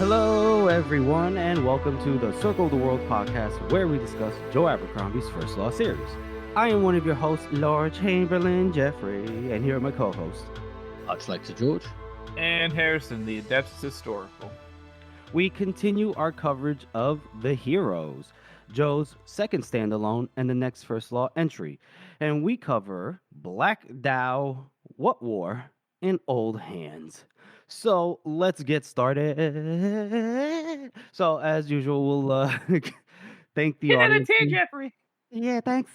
Hello, everyone, and welcome to the Circle of the World podcast, where we discuss Joe Abercrombie's First Law series. I am one of your hosts, Lord Chamberlain Jeffrey, and here are my co-hosts. Much like to George. And Harrison, the Adeptus Historical. We continue our coverage of The Heroes, Joe's second standalone and the next First Law entry. And we cover Black Dow, What War, and Old Hands. So let's get started. So as usual, we'll thank the audience. Jeffrey. Yeah, thanks.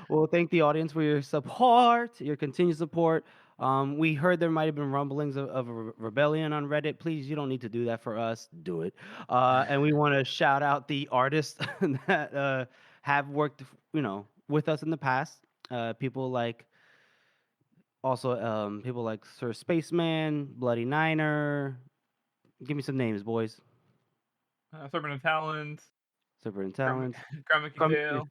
We'll thank the audience for your support, your continued support. We heard there might have been rumblings of a rebellion on Reddit. Please, you don't need to do that for us. Do it. And we want to shout out the artists that have worked, with us in the past. People like Sir Spaceman, Bloody Niner. Give me some names, boys. Serpent of Talons. Grummy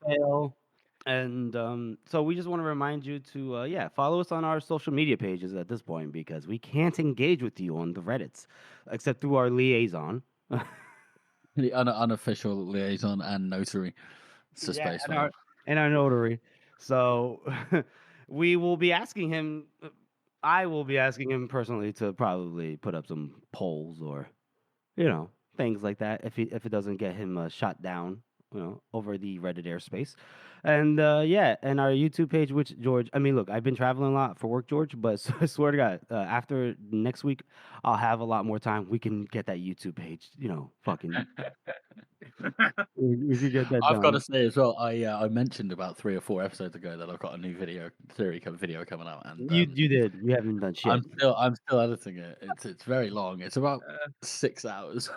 Fail. And so we just want to remind you to, follow us on our social media pages at this point, because we can't engage with you on the Reddits except through our unofficial liaison and notary. And our notary. So we will be asking him. I will be asking him personally to probably put up some polls or, things like that if it doesn't get him shot down, over the Reddit airspace. And and our YouTube page, which George, look, I've been traveling a lot for work, George, but I swear to God, after next week, I'll have a lot more time. We can get that YouTube page, fucking. we should get that I've got to say as well, I mentioned about 3 or 4 episodes ago that I've got a new video coming out, and you did. You haven't done shit. I'm still editing it. It's very long. It's about 6 hours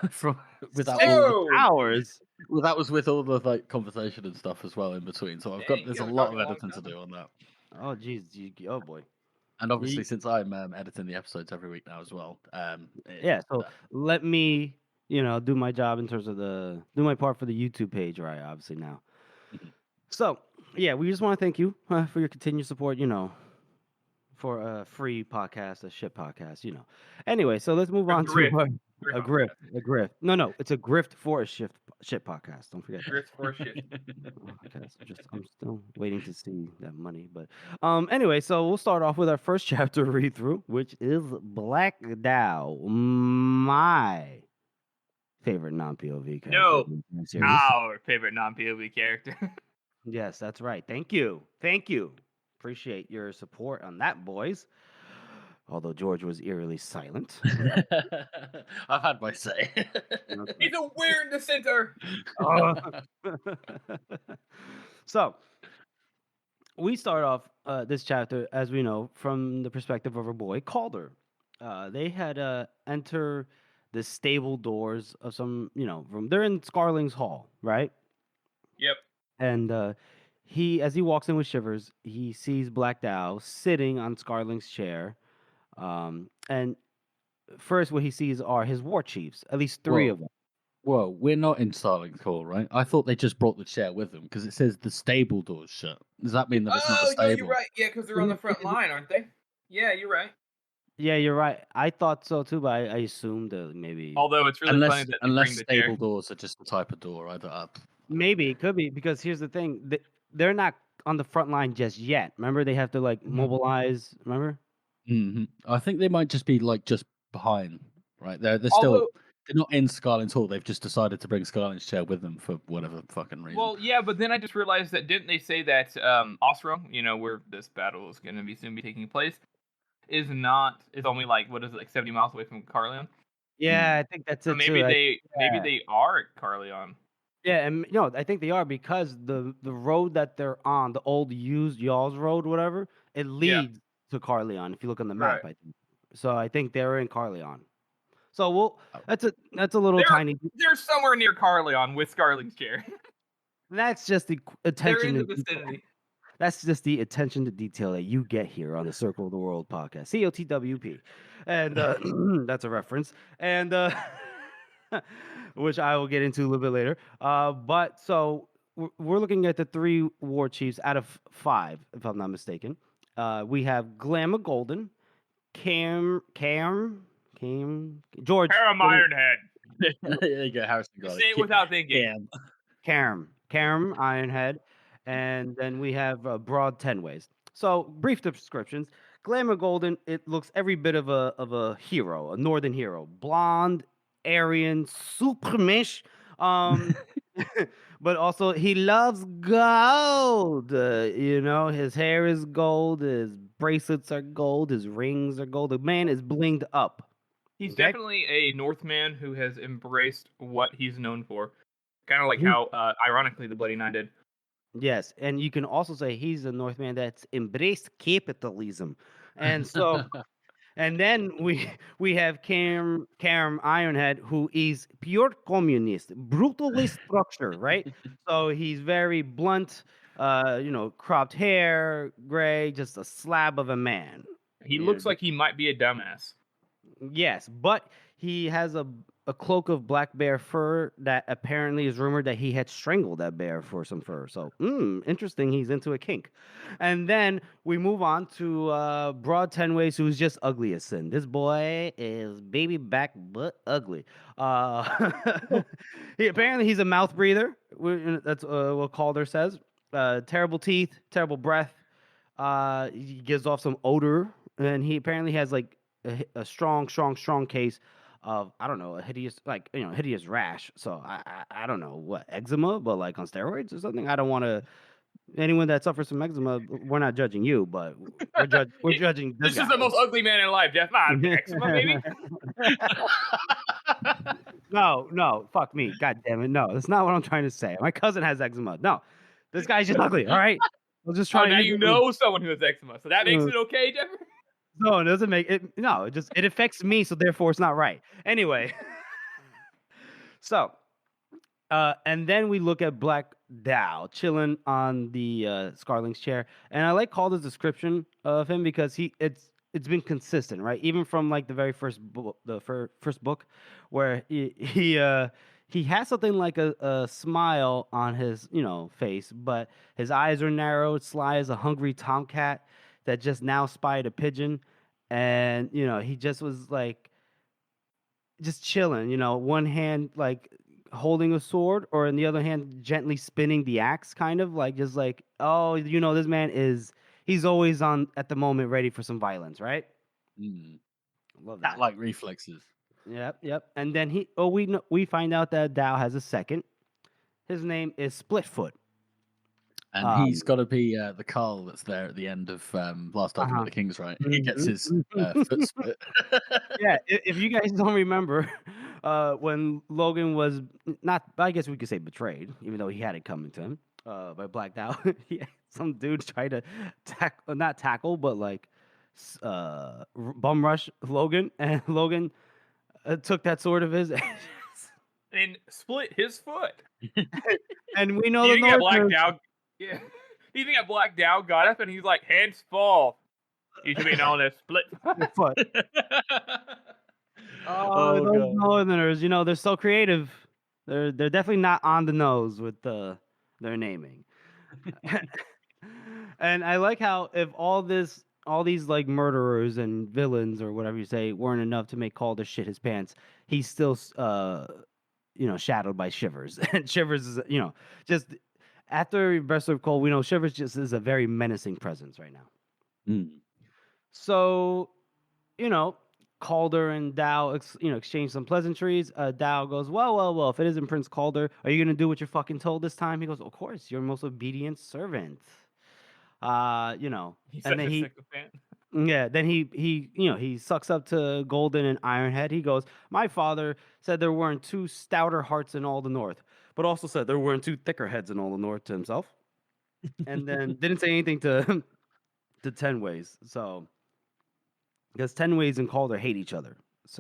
hours. Well, that was with all the conversation and stuff as well in between. So there's a lot of editing to do on that. Oh geez, oh boy. And obviously, since I'm editing the episodes every week now as well, so let me, do my job in terms of do my part for the YouTube page, right? Obviously now. Mm-hmm. So we just want to thank you for your continued support. For a free podcast, a shit podcast. Anyway, so let's move on to a grift. No, it's a grift for a shit podcast. Don't forget. Grift for a shit. Okay, I'm still waiting to see that money, but anyway, so we'll start off with our first chapter read through, which is Black Dow, my favorite non-POV character. No, our favorite non-POV character. Yes, that's right. Thank you. Appreciate your support on that, boys. Although George was eerily silent. I've had my say. He's a weird dissenter. So, we start off this chapter, as we know, from the perspective of our boy, Calder. They had enter the stable doors of some, room. They're in Scarling's Hall, right? Yep. And as he walks in with shivers, he sees Black Dow sitting on Scarling's chair. And first what he sees are his war chiefs, at least 3 of them. Whoa, we're not in Starling's Hall, right? I thought they just brought the chair with them because it says the stable door's shut. Does that mean that it's not a stable? Oh, you're right. Yeah, because they're on the front line, aren't they? Yeah, you're right. Yeah, you're right. I thought so too, but I assumed that maybe. Although it's really funny that unless stable doors are just the type of door, maybe it could be, because here's the thing: they're not on the front line just yet. Remember, they have to mobilize. Remember? Mm-hmm. I think they might just be just behind, right? They're still. They're not in Scarling's Hall. They've just decided to bring Scarling's chair with them for whatever fucking reason. Well, yeah, but then I just realized that didn't they say that Osro, where this battle is going to soon be taking place, is only 70 miles away from Carleon? Yeah, I think that's it. Maybe they are at Carleon. Yeah, and I think they are, because the road that they're on, the old used Y'all's Road, whatever, it leads to Carleon. If you look on the map, right. I think. So I think they're in Carleon. So that's a little tiny. They're somewhere near Carleon with Scarling's chair. That's just the attention. They're in the vicinity. That's just the attention to detail that you get here on the Circle of the World podcast, COTWP, and that's a reference, and which I will get into a little bit later. But so we're looking at the 3 war chiefs out of 5, if I'm not mistaken. We have Glamma Golden, George. Param Ironhead. There you go, Harrison got Say it without thinking. Cam. Karam, Ironhead, and then we have Broad Tenways. So, brief descriptions. Glamour Golden, it looks every bit of a hero, a northern hero. Blonde, Aryan, supermish. But also he loves gold. His hair is gold, his bracelets are gold, his rings are gold. The man is blinged up. He's Okay? definitely a Northman who has embraced what he's known for. Kind of like how, ironically, the Bloody Nine did. Yes, and you can also say he's a Northman that's embraced capitalism. And so and then we have Cam Ironhead, who is pure communist, brutally structured, right? So he's very blunt, cropped hair, gray, just a slab of a man. He looks like he might be a dumbass. Yes, but he has a cloak of black bear fur that apparently is rumored that he had strangled that bear for some fur. So, interesting. He's into a kink. And then we move on to Broad Tenways, who's just ugly as sin. This boy is baby back but ugly. Apparently he's a mouth breather. That's what Calder says. Terrible teeth, terrible breath. He gives off some odor, and he apparently has like a strong case of, I don't know, a hideous rash. So I don't know what, eczema, but like on steroids or something. I don't want to. Anyone that suffers from eczema, we're not judging you, but we're judging this is the most ugly man in life, Jeff. Eczema, baby. No, fuck me, god damn it, no, that's not what I'm trying to say. My cousin has eczema. No, this guy's just ugly. All right, I'm just trying. Now you know someone who has eczema, so that makes it okay, Jeff. No, it doesn't make it. No, it affects me, so therefore it's not right. Anyway, so, and then we look at Black Dow chilling on the Scarling's chair, and I like Calder's description of him because it's been consistent, right? Even from like the very first book, first book, where he has something like a smile on his face, but his eyes are narrowed, sly as a hungry tomcat that just now spied a pigeon, and he just was like just chilling, one hand like holding a sword, or in the other hand gently spinning the axe, kind of like just like, oh, this man he's always on at the moment ready for some violence, right? Love that. Like reflexes. Yep. And then we find out that Dow has a second. His name is Splitfoot. And he's got to be the Carl that's there at the end of Last Argument of the Kings, right? He gets his foot split. Yeah, if you guys don't remember, when Logan was not, I guess we could say betrayed, even though he had it coming to him, by Black Dow. Some dude tried to not tackle, but like bum rush Logan, and Logan took that sword of his and split his foot. And we know the Black Dow. Yeah, you think that Black Dow got up and he's like, hands fall. You should be known as split foot. Those Northerners, they're so creative. They're definitely not on the nose with their naming. And I like how if all these like murderers and villains or whatever you say weren't enough to make Calder shit his pants, he's still shadowed by Shivers. And Shivers is just after Wrestler of Cold, we know Shivers just is a very menacing presence right now. So, Calder and Dow, exchange some pleasantries. Dow goes, well, if it isn't Prince Calder, are you going to do what you're fucking told this time? He goes, of course, your most obedient servant. He's and then he sucks up to Golden and Ironhead. He goes, my father said there weren't two stouter hearts in all the North, but also said there weren't two thicker heads in all the North to himself. And then didn't say anything to Tenways. So, because Tenways and Calder hate each other,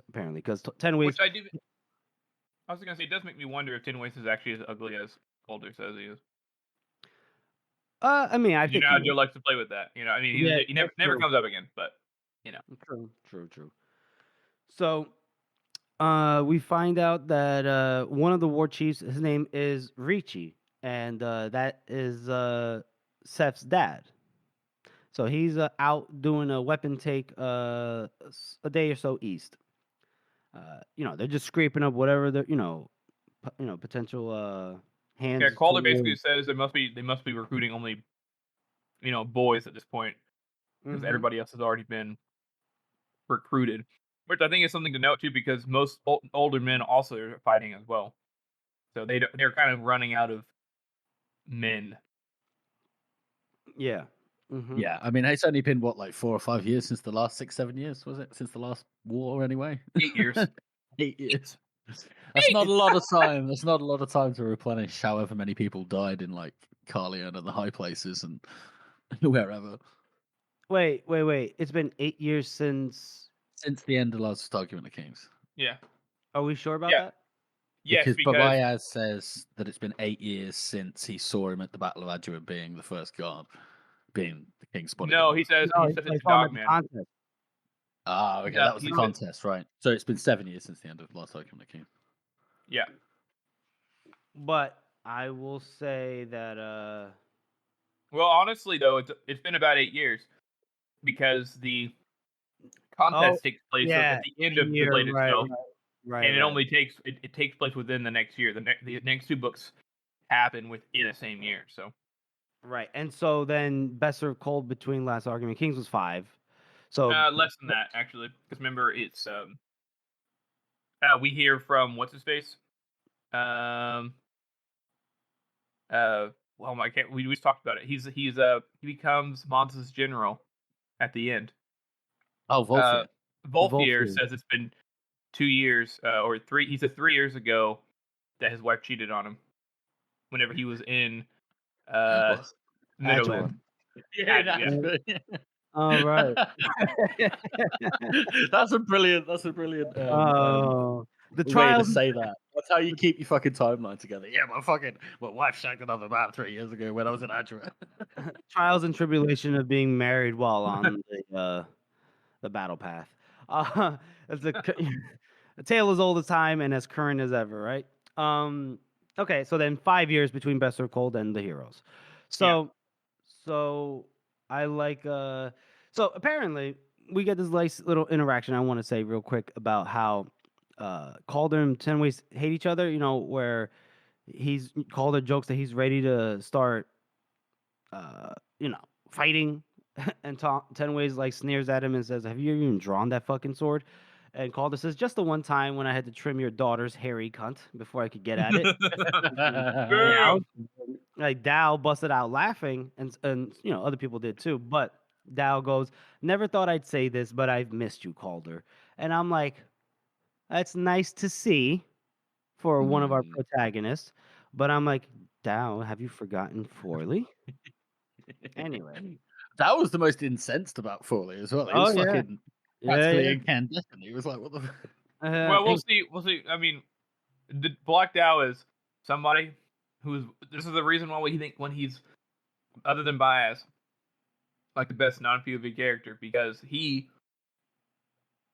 apparently. Because Tenways, which I was gonna say, it does make me wonder if Tenways is actually as ugly as Calder says he is. I mean, I think Joe likes to play with that. He never comes up again, but True. So, we find out that one of the war chiefs, his name is Ricci, and that is Seth's dad. So he's out doing a weapon take a day or so east. they're just scraping up whatever the potential hands. Yeah, Calder basically towards- says they must be recruiting only boys at this point because Mhm. everybody else has already been recruited, which I think is something to note too because most older men also are fighting as well, so they're kind of running out of men. Yeah. Mhm. Yeah, I mean, it's only been what, like 4 or 5 years since the last 6, 7 years, was it? Since the last war, anyway. 8 years. 8 years. That's not a lot of time. That's not a lot of time to replenish however many people died in like Carleon and the high places and wherever Wait. It's been 8 years since. since the end of Last Argument of Kings. Yeah. Are we sure about Yeah. that? Yes, But because Ryaz says that it's been 8 years since he saw him at the Battle of Adua being the first guard, being the king's bodyguard. no, he says No, it's I saw him at the Dogman. contest. Ah, okay, Yeah, that was the he's- contest, right? So it's been 7 years since the end of Last Argument of Kings. Yeah. But I will say that Well, honestly, though, it's been about 8 years because the contest takes place at the end of the Blade itself, right, and it only takes it takes place within the next year. The next two books happen within the same year. So right. And so then Best Served Cold between Last Argument Kings was 5. So less than that actually, because remember it's we hear from what's his face, well, I can't. We just talked about it. He becomes Monza's general at the end. Oh, Volfir. Volfir Volfir. says it's been 2 years or 3. He said 3 years ago that his wife cheated on him. Whenever he was in Meadowland. Yeah. All right. That's a brilliant. The The way to trials. say that. That's how you keep your fucking timeline together. Yeah, my wife shagged another man 3 years ago when I was in Adra. Trials and tribulation of being married while on the battle path. It's a tale as old as time and as current as ever, right? Okay, so then 5 years between Best Served Cold and the heroes. So I like so apparently we get this nice little interaction I want to say real quick about how Calder and Tenways hate each other, where Calder jokes that he's ready to start fighting, and Tenways like sneers at him and says, "Have you even drawn that fucking sword?" And Calder says, "Just the one time when I had to trim your daughter's hairy cunt before I could get at it." Like Dow busted out laughing, and other people did too. But Dow goes, "Never thought I'd say this, but I've missed you, Calder." And I'm like, "That's nice to see for one of our protagonists." But I'm like, "Dow, have you forgotten Forley?" Anyway, that was the most incensed about Forley as well. He was fucking practically incandescent. He was like, "What the?" Well, we'll see. We'll see. I mean, Black Dow is somebody who's. This is the reason why we think when he's, other than Baez, like the best non-POV character, because he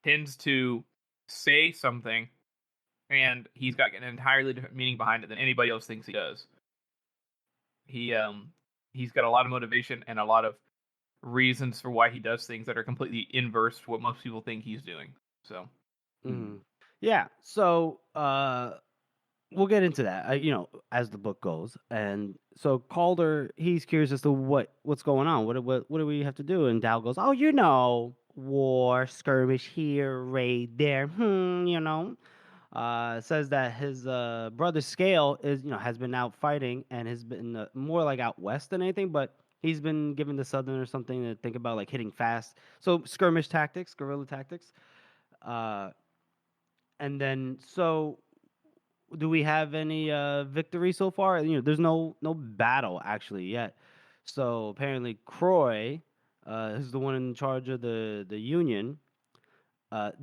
tends to say something, and he's got an entirely different meaning behind it than anybody else thinks he does. He's got a lot of motivation and a lot of reasons for why he does things that are completely inverse to what most people think he's doing. So, yeah. So we'll get into that, as the book goes. And so Calder, he's curious as to what's going on. What do we have to do? And Dow goes, "Oh, war, skirmish here, raid there. Says that his brother Scale has been out fighting and has been more like out west than anything, but he's been given the Southern or something to think about, like hitting fast. So skirmish tactics, guerrilla tactics. And then so do we have any victory so far? There's no battle actually yet. So apparently Croy is the one in charge of the Union.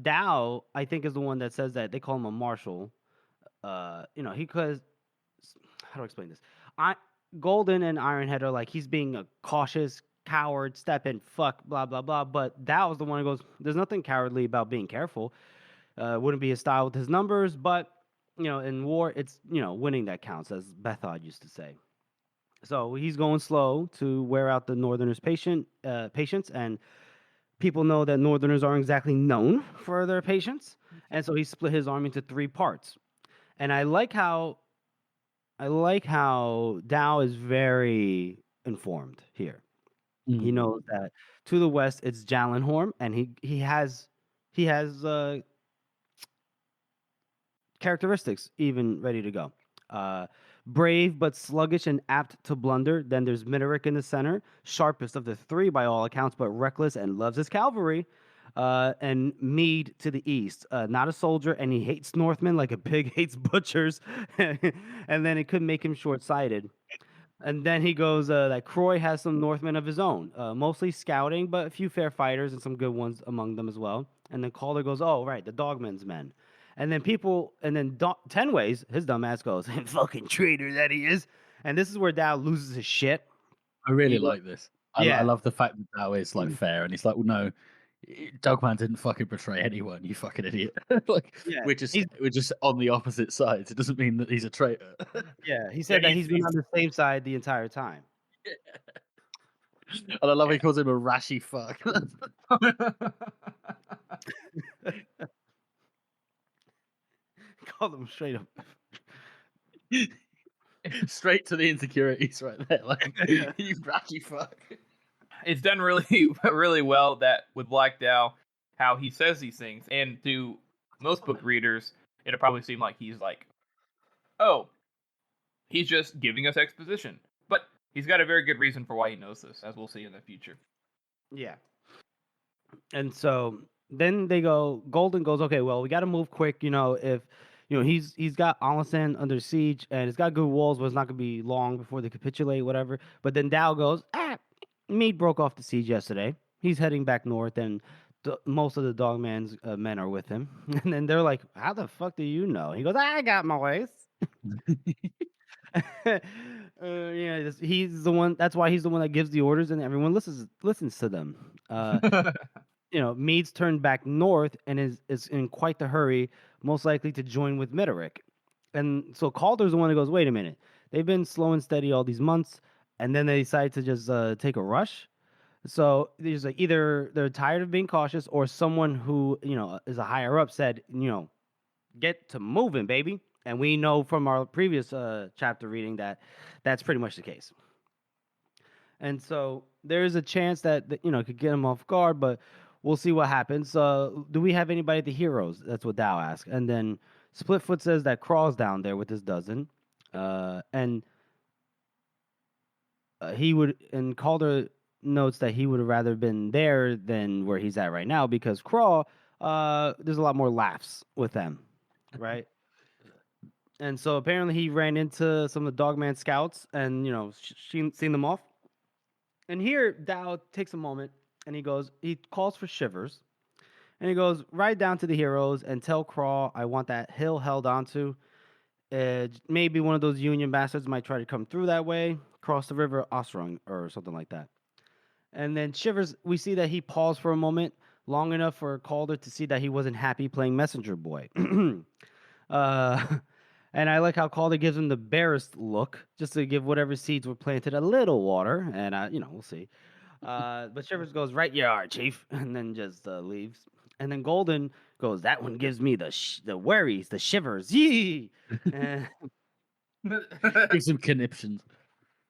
Dow, I think, is the one that says that they call him a marshal. Because how do I explain this? Golden and Ironhead are like, he's being a cautious coward, step in, fuck, blah blah blah. But Dow is the one who goes, "There's nothing cowardly about being careful. Wouldn't be his style with his numbers, but in war, it's winning that counts," as Bethod used to say. So he's going slow to wear out the Northerners' patience, and people know that Northerners aren't exactly known for their patience, and so he split his army into 3 parts. And I like how Dow is very informed here. He knows that to the west it's Jalenhorm, and he has characteristics even ready to go. Brave but sluggish and apt to blunder. Then there's Mideric in the center, sharpest of the 3 by all accounts, but reckless and loves his cavalry. And Meade to the east, not a soldier, and he hates Northmen like a pig hates butchers. And then it could make him short-sighted. And then he goes that Croy has some Northmen of his own, mostly scouting, but a few fair fighters and some good ones among them as well. And then Calder goes, oh, right, the Dogman's men. And then Ten Ways, his dumbass goes, fucking traitor that he is. And this is where Dow loses his shit. I really like this. I love the fact that Dow is like fair, and he's like, well, no, Dogman didn't fucking betray anyone, you fucking idiot. We're just on the opposite sides. It doesn't mean that he's a traitor. Yeah, he said that he's been on the same side the entire time. And I love he calls him a rashy fuck. Call them straight up. Straight to the insecurities right there. Like, you rashy fuck. It's done really, really well that with Black Dow, how he says these things. And to most book readers, it'll probably seem like he's like, oh, he's just giving us exposition. But he's got a very good reason for why he knows this, as we'll see in the future. Yeah. And so then Golden goes, okay, well, we got to move quick. If he's got Alisand under siege and it's got good walls, but it's not going to be long before they capitulate, whatever. But then Dow goes, Meade broke off the siege yesterday. He's heading back north, and most of the Dogman's men are with him. And then they're like, how the fuck do you know? He goes, I got my ways. He's the one. That's why he's the one that gives the orders, and everyone listens to them. Meade's turned back north and is in quite the hurry, most likely to join with Mideric. And so Calder's the one that goes, wait a minute, they've been slow and steady all these months, and then they decide to just take a rush. So there's like either they're tired of being cautious, or someone who is a higher up said, get to moving, baby. And we know from our previous chapter reading that that's pretty much the case. And so there's a chance that it could get him off guard, but we'll see what happens. Do we have anybody at the heroes? That's what Dow asked. And then Splitfoot says that Craw's down there with his dozen. And Calder notes that he would have rather been there than where he's at right now, because Craw, there's a lot more laughs with them, right? And so apparently he ran into some of the Dogman scouts and, seen them off. And here Dow takes a moment and he calls for Shivers. And he goes, ride down to the heroes and tell Craw I want that hill held onto. Maybe one of those Union bastards might try to come through that way, cross the river Osrung or something like that. And then Shivers, we see that he paused for a moment, long enough for Calder to see that he wasn't happy playing messenger boy. And I like how Calder gives him the barest look, just to give whatever seeds were planted a little water. And, we'll see. But Shivers goes, right you are, Chief, and then just leaves. And then Golden goes, that one gives me the worries, the shivers. Yee! Gives him conniptions.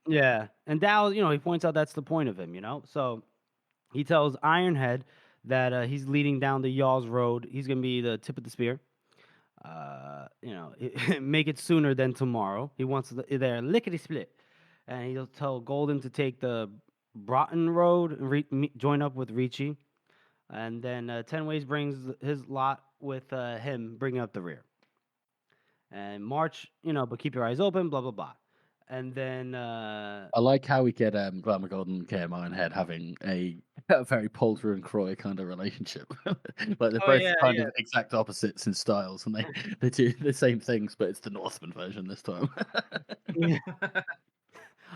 Yeah. And Dow, he points out that's the point of him, So he tells Ironhead that he's leading down the Yaw's Road. He's going to be the tip of the spear. Make it sooner than tomorrow. He wants their lickety-split. And he'll tell Golden to take the Broughton Road and join up with Ricci. And then Ten Ways brings his lot with him, bringing up the rear. And march, but keep your eyes open, blah, blah, blah. And then... I like how we get Glamour Golden and KM Ironhead having a very Poulter and Croy kind of relationship. Like they're both of exact opposites in styles, and they do the same things, but it's the Northman version this time.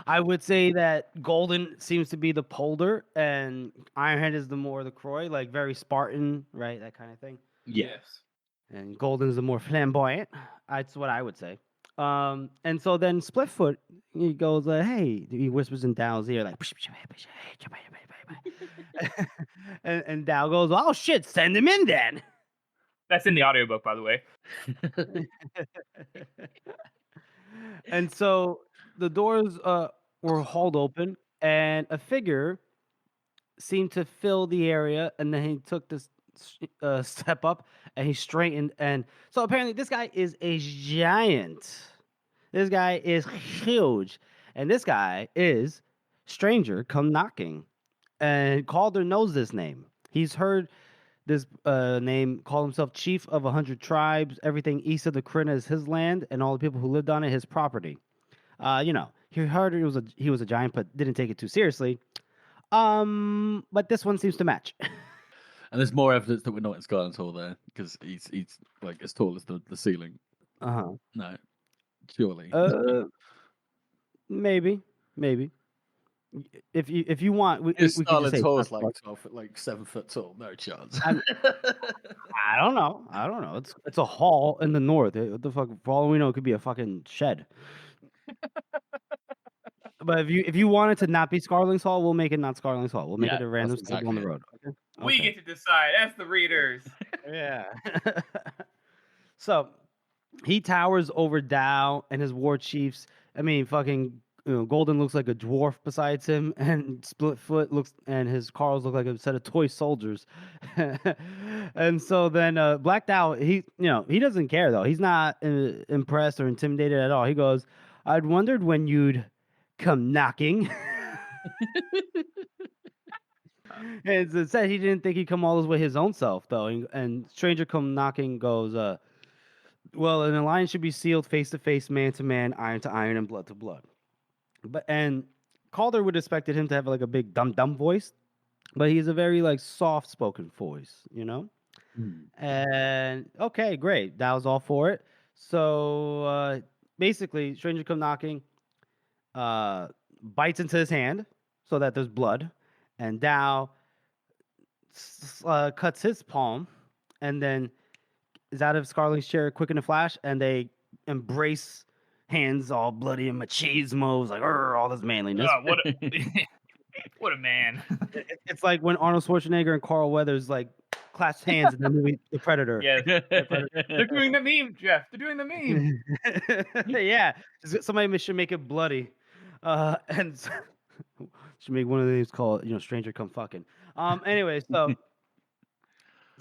I would say that Golden seems to be the Polder, and Ironhead is the Croy, like very Spartan, right? That kind of thing. Yes. And Golden's the more flamboyant. That's what I would say. And so then Splitfoot, he goes, hey, he whispers in Dow's ear, like, And Dao goes, "Oh shit, send him in then." That's in the audiobook, by the way. And so the doors were hauled open, and a figure seemed to fill the area, and then he took this step up, and he straightened, and so apparently this guy is a giant. This guy is huge, and this guy is Stranger Come Knocking, and Calder knows this name. He's heard this name, call himself Chief of 100 Tribes. Everything east of the Kryn is his land, and all the people who lived on it his property. He heard he was a giant, but didn't take it too seriously. But this one seems to match. And there's more evidence that we're not in Skyland's Hall there, because he's like as tall as the ceiling. Uh-huh. No, surely. Maybe. If you want, we could just say Hall is like 7 foot tall. No chance. I don't know. It's a hall in the north. What the fuck? For all we know, it could be a fucking shed. But if you want it to not be Scarling's Hall, we'll make it not Scarling's Hall. We'll make it a random stable on the road. Okay? We get to decide. That's the readers. Yeah. So he towers over Dao and his war chiefs. I mean, fucking Golden looks like a dwarf besides him, and Splitfoot looks, and his Carls look like a set of toy soldiers. And so then Black Dao, he doesn't care though. He's not impressed or intimidated at all. He goes, "I'd wondered when you'd come knocking." And it said he didn't think he'd come all this way his own self though. And Stranger Come Knocking goes, "Well, an alliance should be sealed face to face, man to man, iron to iron, and blood to blood." And Calder would have expected him to have like a big dumb voice, but he's a very like soft spoken voice, And okay, great, Dao's all for it. So basically, Stranger Come Knocking bites into his hand so that there's blood, and Dao cuts his palm, and then is out of Scarling's chair quick in a flash, and they embrace. Hands all bloody and machismo, like all this manliness. Oh, what a man! It's like when Arnold Schwarzenegger and Carl Weathers like clasped hands in the movie The Predator. Yes, they're doing the meme, Jeff. They're doing the meme. Yeah, somebody should make it bloody, and should make one of these called Stranger Come Fucking. Anyway,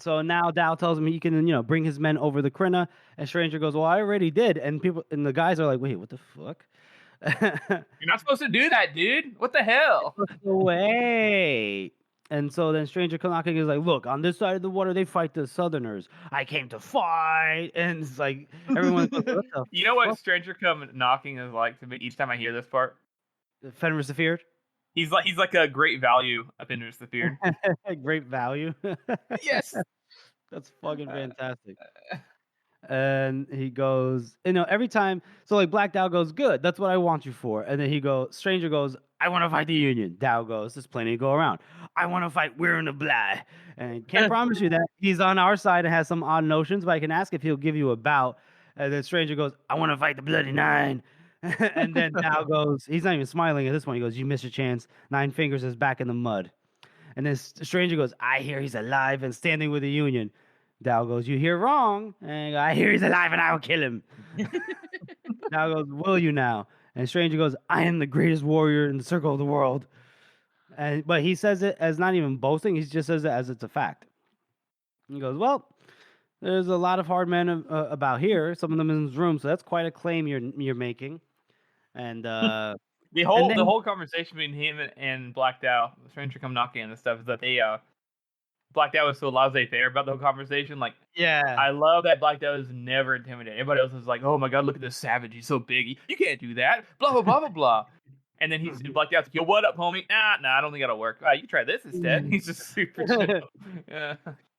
So now Dao tells him he can, bring his men over the Krynna, and Stranger goes, "Well, I already did." And the guys are like, "Wait, what the fuck?" You're not supposed to do that, dude. What the hell? No way. And so then Stranger Come Knocking is like, "Look, on this side of the water, they fight the Southerners. I came to fight." And it's like everyone's like, "What the You know what Stranger Come Knocking is like to me each time I hear this part? Fenris the Feared? He's like a great value of Fenris the Feared. Great value. Yes. That's fucking fantastic. And he goes, every time, so like Black Dao goes, "Good, that's what I want you for." And then Stranger goes, "I want to fight the Union." Dao goes, "There's plenty to go around. I want to fight We're in the Bly." And can't promise you that he's on our side and has some odd notions, but I can ask if he'll give you a bout. And then Stranger goes, "I want to fight the Bloody Nine." And then Dao goes, he's not even smiling at this one. He goes, "You missed your chance. 9 Fingers is back in the mud." And then Stranger goes, "I hear he's alive and standing with the Union." Dao goes, "You hear wrong." And I hear he's alive and I will kill him. Dao goes, "Will you now?" And Stranger goes, "I am the greatest warrior in the circle of the world." But he says it as not even boasting. He just says it as it's a fact. He goes, "Well, there's a lot of hard men about here. Some of them in this room. So that's quite a claim you're making." And the whole conversation between him and Black Dao, Stranger Come Knocking and stuff, is that they Black Dao was so laissez-faire about the whole conversation. Like, yeah, I love that Black Dao is never intimidated. Everybody else is like, "Oh my god, look at this savage. He's so big. You can't do that." Blah blah blah blah blah. And then Black Dao's like, "Yo, what up, homie?" Nah, I don't think that'll work. You try this instead. He's just super chill. Yeah.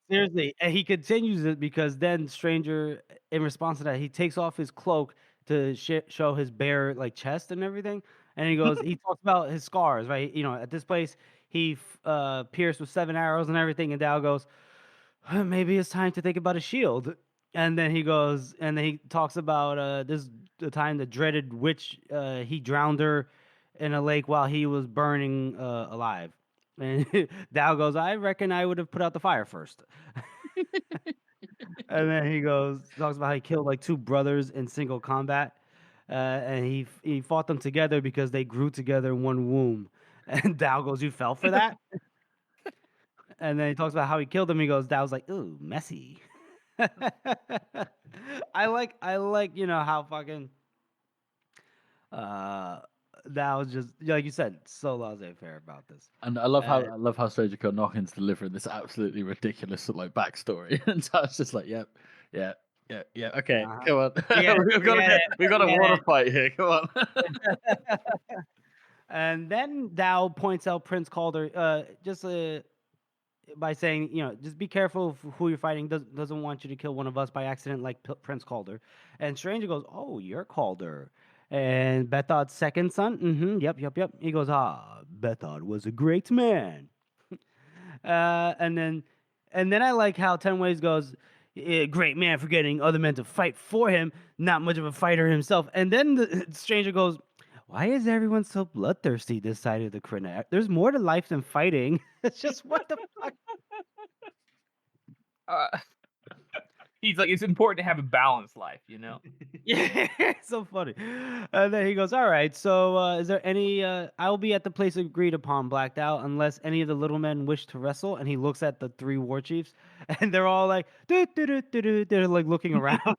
Seriously, and he continues it because then Stranger, in response to that, he takes off his cloak to show his bare chest and everything, and he goes, he talks about his scars, right? At this place he pierced with 7 arrows and everything, and Dao goes, "Maybe it's time to think about a shield." And then he goes, and then he talks about the time the dreaded witch, he drowned her in a lake while he was burning alive. And Dow goes, I reckon I would have put out the fire first. And then he talks about how he killed like two brothers in single combat. And he fought them together because they grew together in one womb. And Dow goes, you fell for that? And then he talks about how he killed them. He goes, Dow's like, ooh, messy. I like, how fucking that was just like you said, so laissez-faire about this. And I love how Stranger Code Knockins delivering this absolutely ridiculous like backstory. And so I was just like, yeah, okay, come on. we've got a water fight here. Come on. And then Dow points out Prince Calder just by saying, just be careful of who you're fighting. Doesn't want you to kill one of us by accident, like Prince Calder. And Stranger goes, oh, you're Calder. And Bethod's second son? Yep. He goes, Bethod was a great man. And then I like how Ten Ways goes, great man for getting other men to fight for him, not much of a fighter himself. And then the Stranger goes, why is everyone so bloodthirsty this side of the Krynna? There's more to life than fighting. It's just, what the fuck? He's like, it's important to have a balanced life, Yeah, so funny. And then he goes, all right, so is there any, I'll be at the place agreed upon, Blacked Out, unless any of the little men wish to wrestle. And he looks at the three war chiefs, and they're all like, they're like looking around.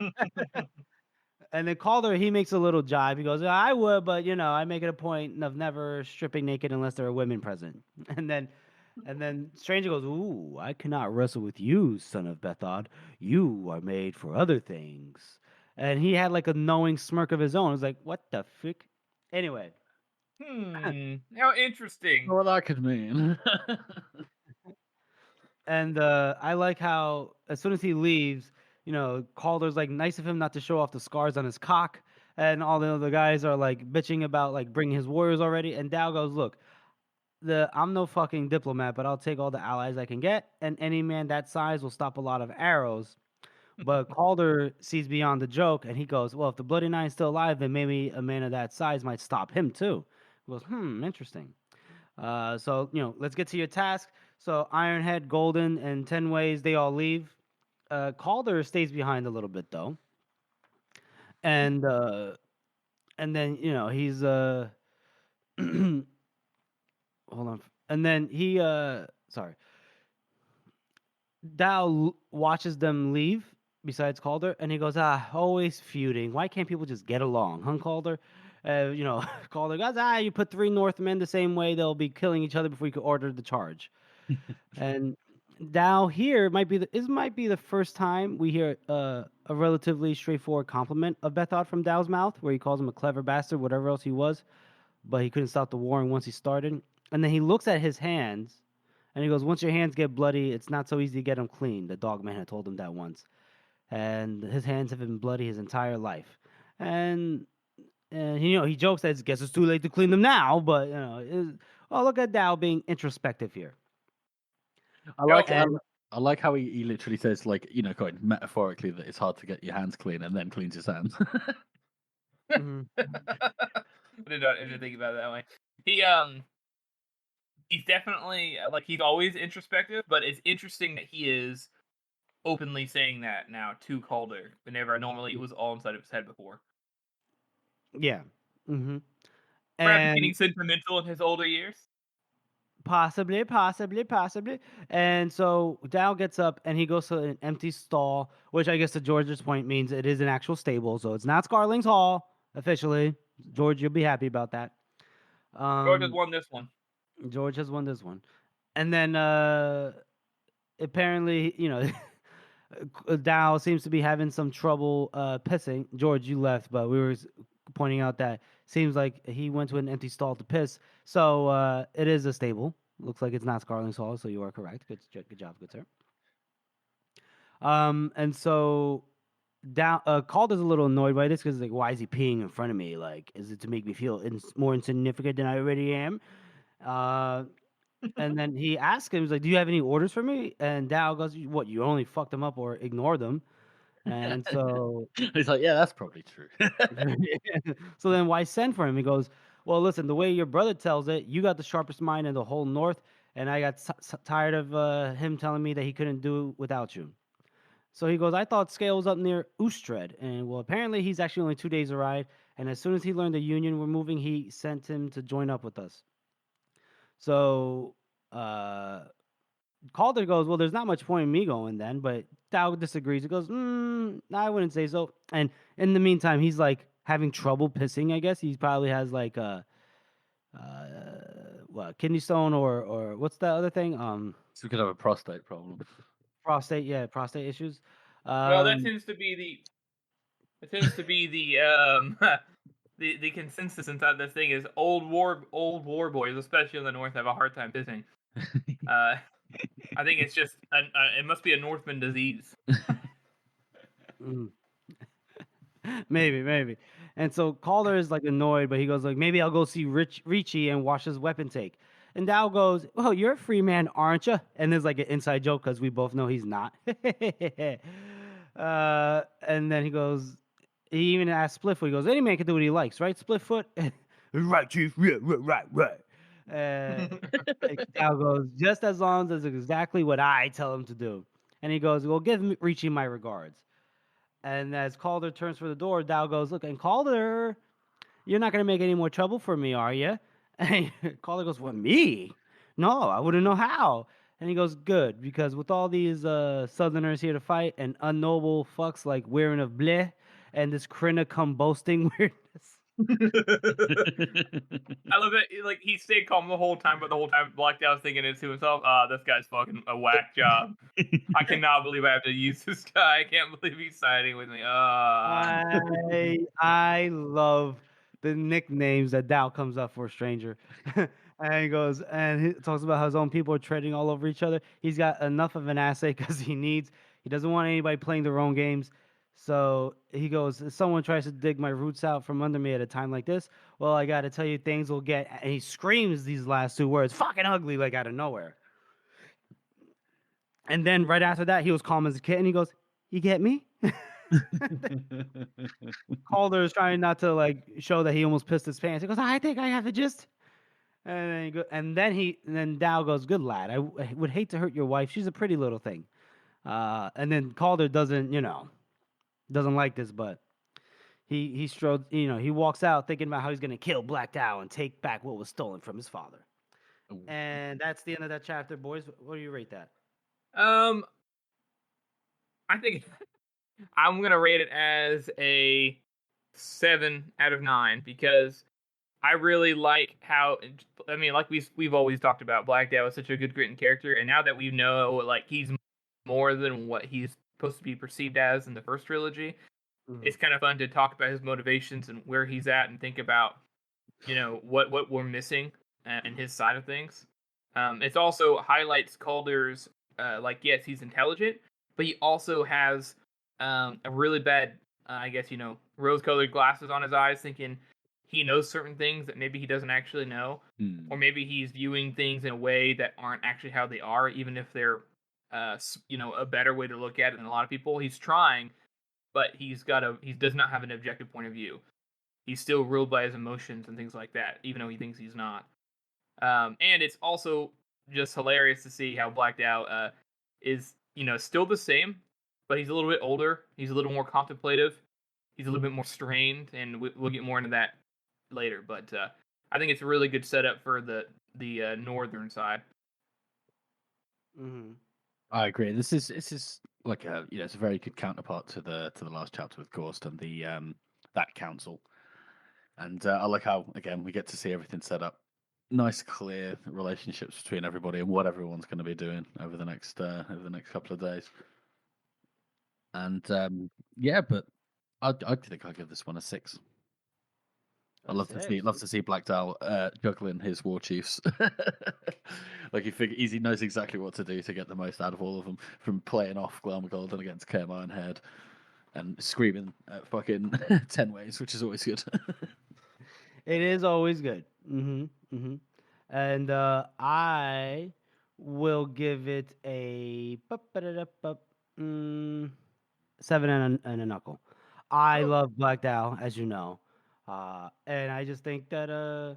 And then Calder, he makes a little jibe. He goes, I would, but, I make it a point of never stripping naked unless there are women present. And then Stranger goes, ooh, I cannot wrestle with you, son of Bethod. You are made for other things. And he had like a knowing smirk of his own. I was like, what the frick? Anyway. How interesting. What that could mean. And I like how as soon as he leaves, Calder's like, nice of him not to show off the scars on his cock. And all the other guys are like bitching about like bringing his warriors already. And Dow goes, look, I'm no fucking diplomat, but I'll take all the allies I can get. And any man that size will stop a lot of arrows. But Calder sees beyond the joke, and he goes, well, if the Bloody Nine's still alive, then maybe a man of that size might stop him too. He goes, interesting. So, let's get to your task. So Ironhead, Golden, and Ten Ways, they all leave. Calder stays behind a little bit, though. And then, he's... hold on. And then he... sorry. Dow watches them leave, besides Calder, and he goes, always feuding. Why can't people just get along, huh, Calder? Calder goes, you put three Northmen the same way, they'll be killing each other before you could order the charge. And Dow here might be the first time we hear a relatively straightforward compliment of Bethod from Dow's mouth, where he calls him a clever bastard, whatever else he was, but he couldn't stop the warring once he started. And then he looks at his hands, and he goes, once your hands get bloody, it's not so easy to get them clean. The dogman had told him that once. And his hands have been bloody his entire life. And he jokes that guess it's too late to clean them now, but look at Dow being introspective here. I like how he literally says, like, quite metaphorically, that it's hard to get your hands clean, and then cleans his hands. I didn't think about it that way. He's definitely like, he's always introspective, but it's interesting that he is openly saying that now to Calder, whenever normally it was all inside of his head before. Yeah. Perhaps getting sentimental in his older years. Possibly. And so Dow gets up and he goes to an empty stall, which I guess to George's point means it is an actual stable, so it's not Scarling's Hall officially. George, you'll be happy about that. George has won this one. George has won this one. And then apparently, Dow seems to be having some trouble pissing. George, you left, but we were pointing out that seems like he went to an empty stall to piss. So it is a stable. Looks like it's not Scarling's Hall, so you are correct. Good job, good sir. And so Calder's a little annoyed by this because like, why is he peeing in front of me? Like, is it to make me feel more insignificant than I already am? And then he asks him, he's like, do you have any orders for me? And Dow goes, what, you only fuck them up or ignore them? And so he's like, yeah, that's probably true. So then why send for him? He goes, well, listen, the way your brother tells it, you got the sharpest mind in the whole North, and I got tired of him telling me that he couldn't do it without you. So he goes, I thought Scale was up near Ustred, and well, apparently he's actually only 2 days a ride. And as soon as he learned the Union were moving, he sent him to join up with us. So Calder goes, well, there's not much point in me going then, but Dow disagrees. He goes, I wouldn't say so. And in the meantime, he's like having trouble pissing, I guess. He probably has like kidney stone or what's the other thing? So we could have a prostate problem. Prostate issues. Well, that tends to be the consensus inside this thing is old war boys, especially in the north, have a hard time pissing. I think it's just it must be a Northman disease. Maybe. And so Calder is like annoyed, but he goes like, maybe I'll go see Ricci and watch his weapon take. And Dow goes, well, you're a free man, aren't you? And there's like an inside joke because we both know he's not. And then he goes, he even asked Splitfoot, he goes, any man can do what he likes, right, Splitfoot? Right, Chief. Yeah, right. Dow goes, just as long as it's exactly what I tell him to do. And he goes, well, give Ricci my regards. And as Calder turns for the door, Dow goes, look, and Calder, you're not going to make any more trouble for me, are you? And Calder goes, what, me? No, I wouldn't know how. And he goes, good, because with all these Southerners here to fight and unnoble fucks like Wearing of Bleh and this Krina come boasting weirdness. I love it. Like, he stayed calm the whole time, but the whole time Black Dow's thinking it to himself, this guy's fucking a whack job. I cannot believe I have to use this guy. I can't believe he's siding with me. I love the nicknames that Dow comes up for a stranger. And he goes, and he talks about how his own people are treading all over each other. He's got enough of an assay because he doesn't want anybody playing their own games. So he goes, if someone tries to dig my roots out from under me at a time like this, well, I got to tell you, things will get, and he screams these last two words, fucking ugly, like out of nowhere. And then right after that, he was calm as a kid, and he goes, you get me? Calder is trying not to like show that he almost pissed his pants. He goes, I think I have the gist. And then Dow goes, good lad. I would hate to hurt your wife. She's a pretty little thing. And then Calder doesn't like this, but he strode, he walks out thinking about how he's gonna kill Black Dow and take back what was stolen from his father. Ooh. And that's the end of that chapter, boys. What do you rate that? I think I'm gonna rate it as a 7 out of 9 because I really like how, like we've always talked about, Black Dow is such a good written character, and now that we know like he's more than what he's supposed to be perceived as in the first trilogy, it's kind of fun to talk about his motivations and where he's at and think about, what we're missing in his side of things. It also highlights Calder's, yes, he's intelligent, but he also has a really bad, rose-colored glasses on his eyes, thinking he knows certain things that maybe he doesn't actually know, or maybe he's viewing things in a way that aren't actually how they are, even if they're, a better way to look at it than a lot of people. He's trying, but he does not have an objective point of view. He's still ruled by his emotions and things like that, even though he thinks he's not. And it's also just hilarious to see how Black Dow is, still the same, but he's a little bit older. He's a little more contemplative. He's a little bit more strained, and we'll get more into that later. But I think it's a really good setup for the northern side. Mm-hmm. I agree. This is like it's a very good counterpart to the last chapter with Gorst and the that council. And I like how again we get to see everything set up, nice, clear relationships between everybody and what everyone's going to be doing over the next couple of days. And but I think I'll give this one a 6. I'd love to see Black Dow juggling his war chiefs. Like he knows exactly what to do to get the most out of all of them, from playing off Glamagolden against Kerm Ironhead and screaming at fucking 10 ways, which is always good. It is always good. And I will give it a 7 and a knuckle. I love Black Dow, as you know. And I just think that,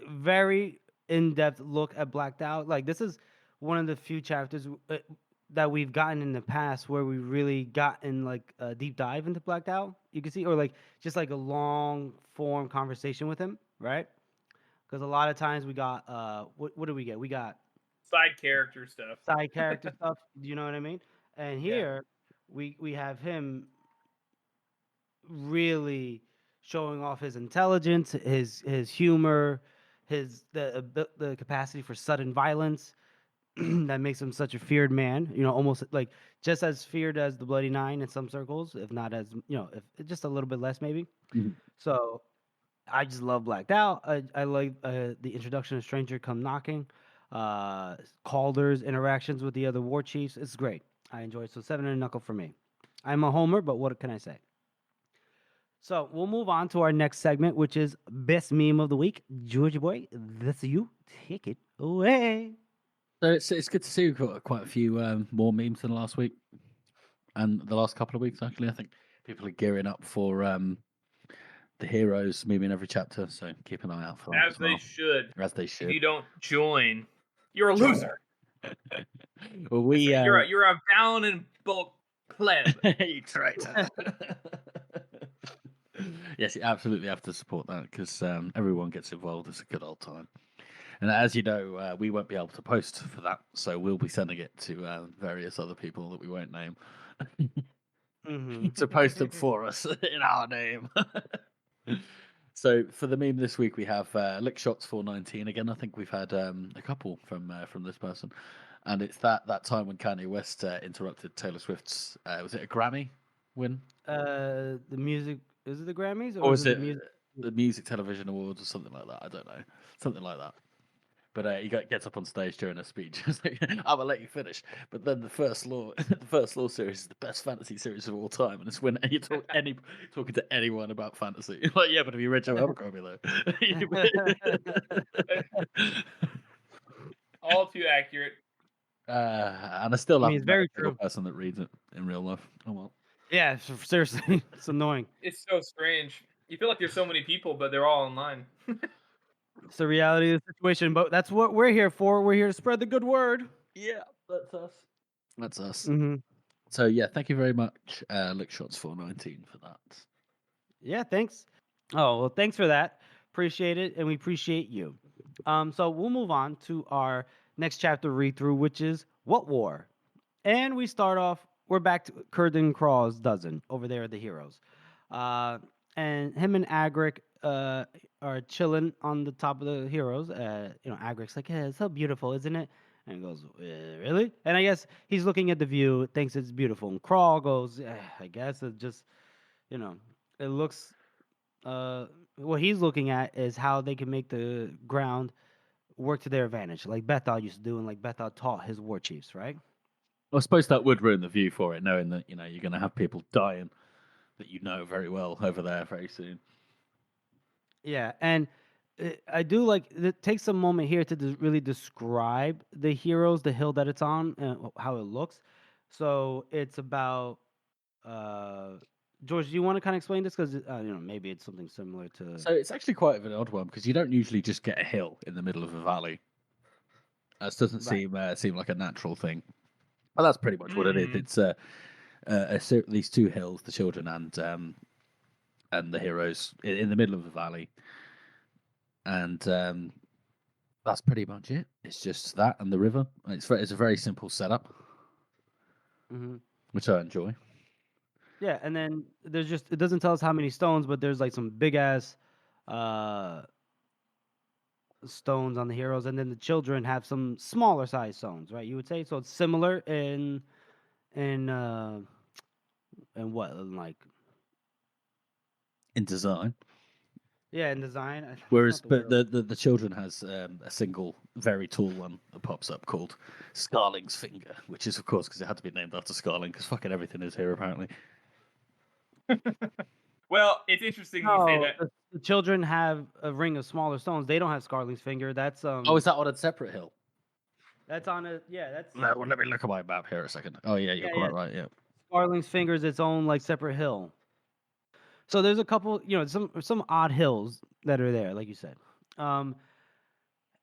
very in-depth look at Blacked Out. Like this is one of the few chapters that we've gotten in the past where we really gotten like a deep dive into Blacked Out. You can see, or like just like a long form conversation with him, right? Because a lot of times we got what do we get? We got side character stuff. Side character stuff. Do you know what I mean? And here we have him really showing off his intelligence, his humor, the capacity for sudden violence that makes him such a feared man. You know, almost like just as feared as the Bloody Nine in some circles, if not as if just a little bit less maybe. Mm-hmm. So I just love Blacked Out. I like the introduction of Stranger Come Knocking, Calder's interactions with the other war chiefs. It's great. I enjoy it. So 7 and a knuckle for me. I'm a homer, but what can I say? So we'll move on to our next segment, which is best meme of the week. Georgie boy, that's you. Take it away. So it's good to see we've got quite a few more memes than last week, and the last couple of weeks actually. I think people are gearing up for the heroes meme in every chapter, so keep an eye out for that. As they should. As they should. If you don't join, you're a loser. Well, you're a down in bulk pleb. You traitor. Yes, you absolutely have to support that because everyone gets involved. It's a good old time. And as you know, we won't be able to post for that, so we'll be sending it to various other people that we won't name to post them for us in our name. So for the meme this week, we have Lick Shots 419. Again, I think we've had a couple from this person, and it's that time when Kanye West interrupted Taylor Swift's was it a Grammy win? The music, is it the Grammys or was it the Music Television Awards or something like that? I don't know, something like that. But he gets up on stage during a speech. I'm gonna let you finish. But then the first law series is the best fantasy series of all time, and it's when you talk talking to anyone about fantasy. Like, yeah, but have you read Joe Abercrombie though? All too accurate. And I still haven't it's very met a single person that reads it in real life. Oh well. Yeah, seriously, it's annoying. It's so strange. You feel like there's so many people, but they're all online. It's the reality of the situation, but that's what we're here for. We're here to spread the good word. Yeah, that's us. That's us. Mm-hmm. So yeah, thank you very much, Lick Shots 419 for that. Yeah, thanks. Oh well, thanks for that. Appreciate it, and we appreciate you. So we'll move on to our next chapter read through, which is What War, and we start off. We're back to Curden Craw's dozen over there at the heroes, and him and Agric are chilling on the top of the heroes. Agric's like, "Yeah, it's so beautiful, isn't it?" And he goes, "Really?" And I guess he's looking at the view, thinks it's beautiful. And Crawl goes, "I guess it just, it looks." What he's looking at is how they can make the ground work to their advantage, like Bethel used to do, and like Bethel taught his war chiefs, right? I suppose that would ruin the view for it, knowing that you're going to have people dying that you know very well over there very soon. Yeah, and I do like it takes a moment here to really describe the heroes, the hill that it's on, and how it looks. So it's about George. Do you want to kind of explain this because maybe it's something similar to? So it's actually quite an odd one because you don't usually just get a hill in the middle of a valley. This doesn't seem like a natural thing. Well, that's pretty much what it is. It's these two hills, the children and the heroes, in the middle of the valley, and that's pretty much it. It's just that and the river. It's a very simple setup, which I enjoy. Yeah, and then there's it doesn't tell us how many stones, but there's like some big ass stones on the heroes, and then the children have some smaller size stones, right? You would say so. It's similar in what, like in design. Yeah, in design. Whereas, but the children has a single very tall one that pops up called Scarling's Finger, which is of course because it had to be named after Scarling because fucking everything is here apparently. Well, it's interesting you say that. The children have a ring of smaller stones. They don't have Scarling's Finger. That's Oh, is that on a separate hill? That's on a that's. No, well, let me look at my map here a second. Oh yeah, you're quite right. Yeah. Scarling's Finger is its own like separate hill. So there's a couple, some odd hills that are there, like you said.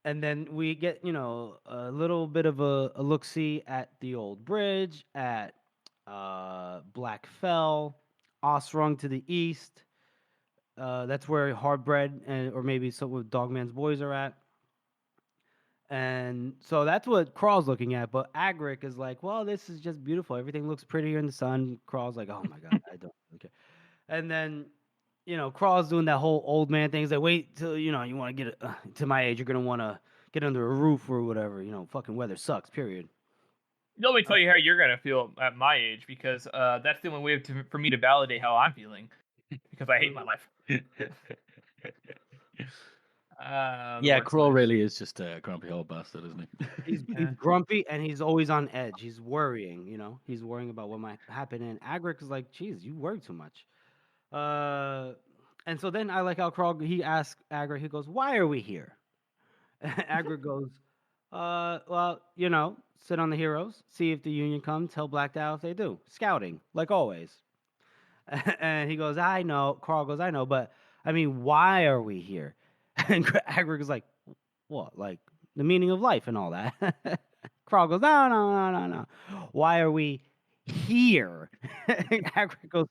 And then we get, a little bit of a look see at the old bridge, at Black Fell, Osrung to the east. That's where Hardbread or maybe some of Dogman's boys are at. And so that's what Crawl's looking at. But Agric is like, well, this is just beautiful. Everything looks prettier in the sun. Crawl's like, oh my God, I don't really care. And then, Crawl's doing that whole old man thing. He's like, wait till, you want to get to my age. You're going to want to get under a roof or whatever. Fucking weather sucks, period. Let me tell you how you're going to feel at my age, because that's the only way for me to validate how I'm feeling, because I hate my life. Yeah, Crawl really is just a grumpy old bastard, isn't he? He's grumpy and he's always on edge. He's worrying, He's worrying about what might happen. And Agric is like, geez, you worry too much. And so then I like how Crawl, he asks Agric, he goes, why are we here? Agric goes, well, sit on the heroes, see if the Union comes, tell Black Dow if they do. Scouting, like always. And he goes, I know. Crawl goes, I know, but I mean, why are we here? And Agric is like, what? Like the meaning of life and all that. Crawl goes, no. Why are we here? Agric goes,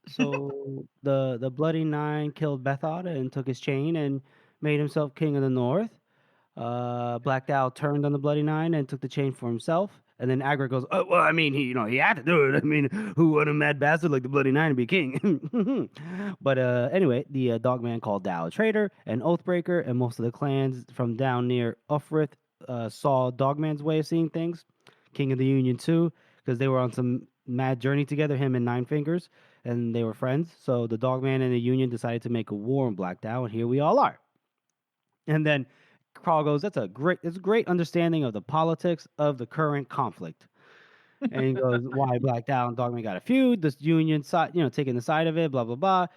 so the Bloody Nine killed Bethod and took his chain and made himself king of the North. Black Dow turned on the Bloody Nine and took the chain for himself. And then Agric goes, oh, well, I mean, he had to do it. I mean, who would a mad bastard like the Bloody Nine to be king? But anyway, the Dogman called Dow a traitor, an oathbreaker, and most of the clans from down near Uffrith saw Dogman's way of seeing things. King of the Union too, because they were on some mad journey together, him and Nine Fingers, and they were friends. So the Dogman and the Union decided to make a war on Black Dow, and here we all are. And then Crawl goes, it's a great understanding of the politics of the current conflict. And he goes, why Black Dow and Dogman got a feud, this Union side, taking the side of it, blah, blah, blah.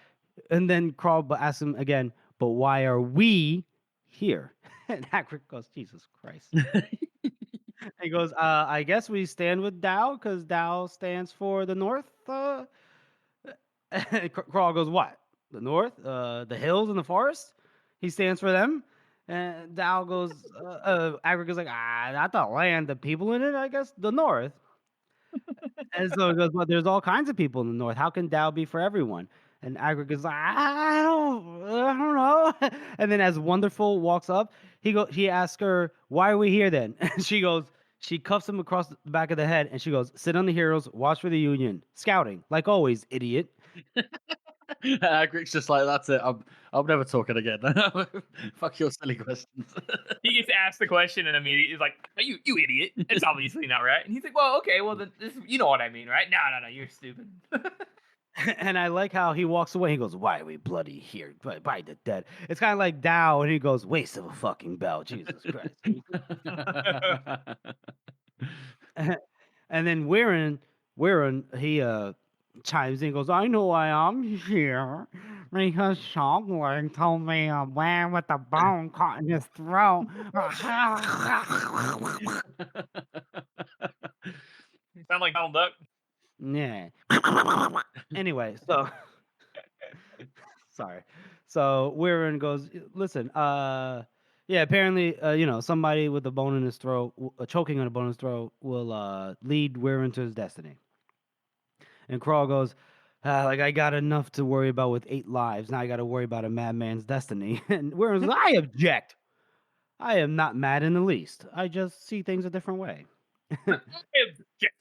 And then Crawl asks him again, but why are we here? And Agric goes, Jesus Christ. He goes, I guess we stand with Dow because Dow stands for the North. Crawl goes, what? The North? The hills and the forest? He stands for them. And Dow goes, Agric is like, not the land, the people in it, I guess, the North. And so he goes, but there's all kinds of people in the North. How can Dow be for everyone? And Agric is like, I don't know. And then as Wonderful walks up, he asks her, why are we here then? And she cuffs him across the back of the head and she goes, sit on the heroes, watch for the Union. Scouting, like always, idiot. Agric's just like, that's it. I'm never talking again. Fuck your silly questions. He gets asked the question and immediately he's like, you idiot. It's obviously not right. And he's like, well, okay, well, then you know what I mean, right? No, you're stupid. And I like how he walks away. He goes, why are we bloody here by the dead? It's kind of like Dow, and he goes, waste of a fucking bell. Jesus Christ. And then Wirren, he chimes in and goes, I know why I'm here. Because Shogward told me a man with a bone caught in his throat. You sound like Donald Duck. Yeah. Anyway, so sorry. So Wirren goes, listen, yeah, apparently, somebody with a bone in his throat, choking on a bone in his throat, will lead Wirren to his destiny. And Crawl goes, I got enough to worry about with 8 lives. Now I got to worry about a madman's destiny. And Wirren goes, I object. I am not mad in the least. I just see things a different way. I object.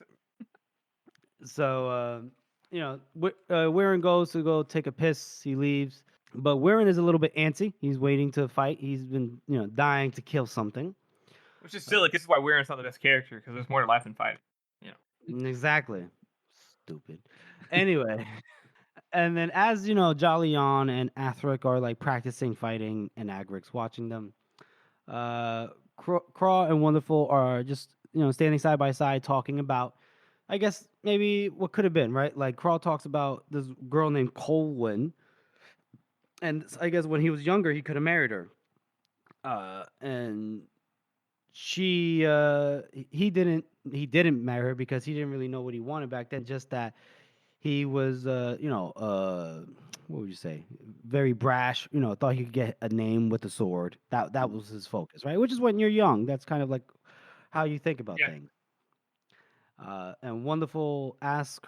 So, Wirren goes to go take a piss. He leaves. But Wirren is a little bit antsy. He's waiting to fight. He's been, dying to kill something. Which is silly. This is why Wirren's not the best character, because there's more to life than fighting. Exactly. Stupid. Anyway. And then as, Jolyon and Athric are, like, practicing fighting and Agric's watching them, Craw and Wonderful are just, standing side by side talking about, I guess, maybe what could have been, right? Like, Craw talks about this girl named Colwyn. And I guess when he was younger, he could have married her. And she, he didn't marry her because he didn't really know what he wanted back then. Just that he was, what would you say? Very brash. Thought he could get a name with a sword. That was his focus, right? Which is when you're young. That's kind of like how you think about Yeah. things. And Wonderful ask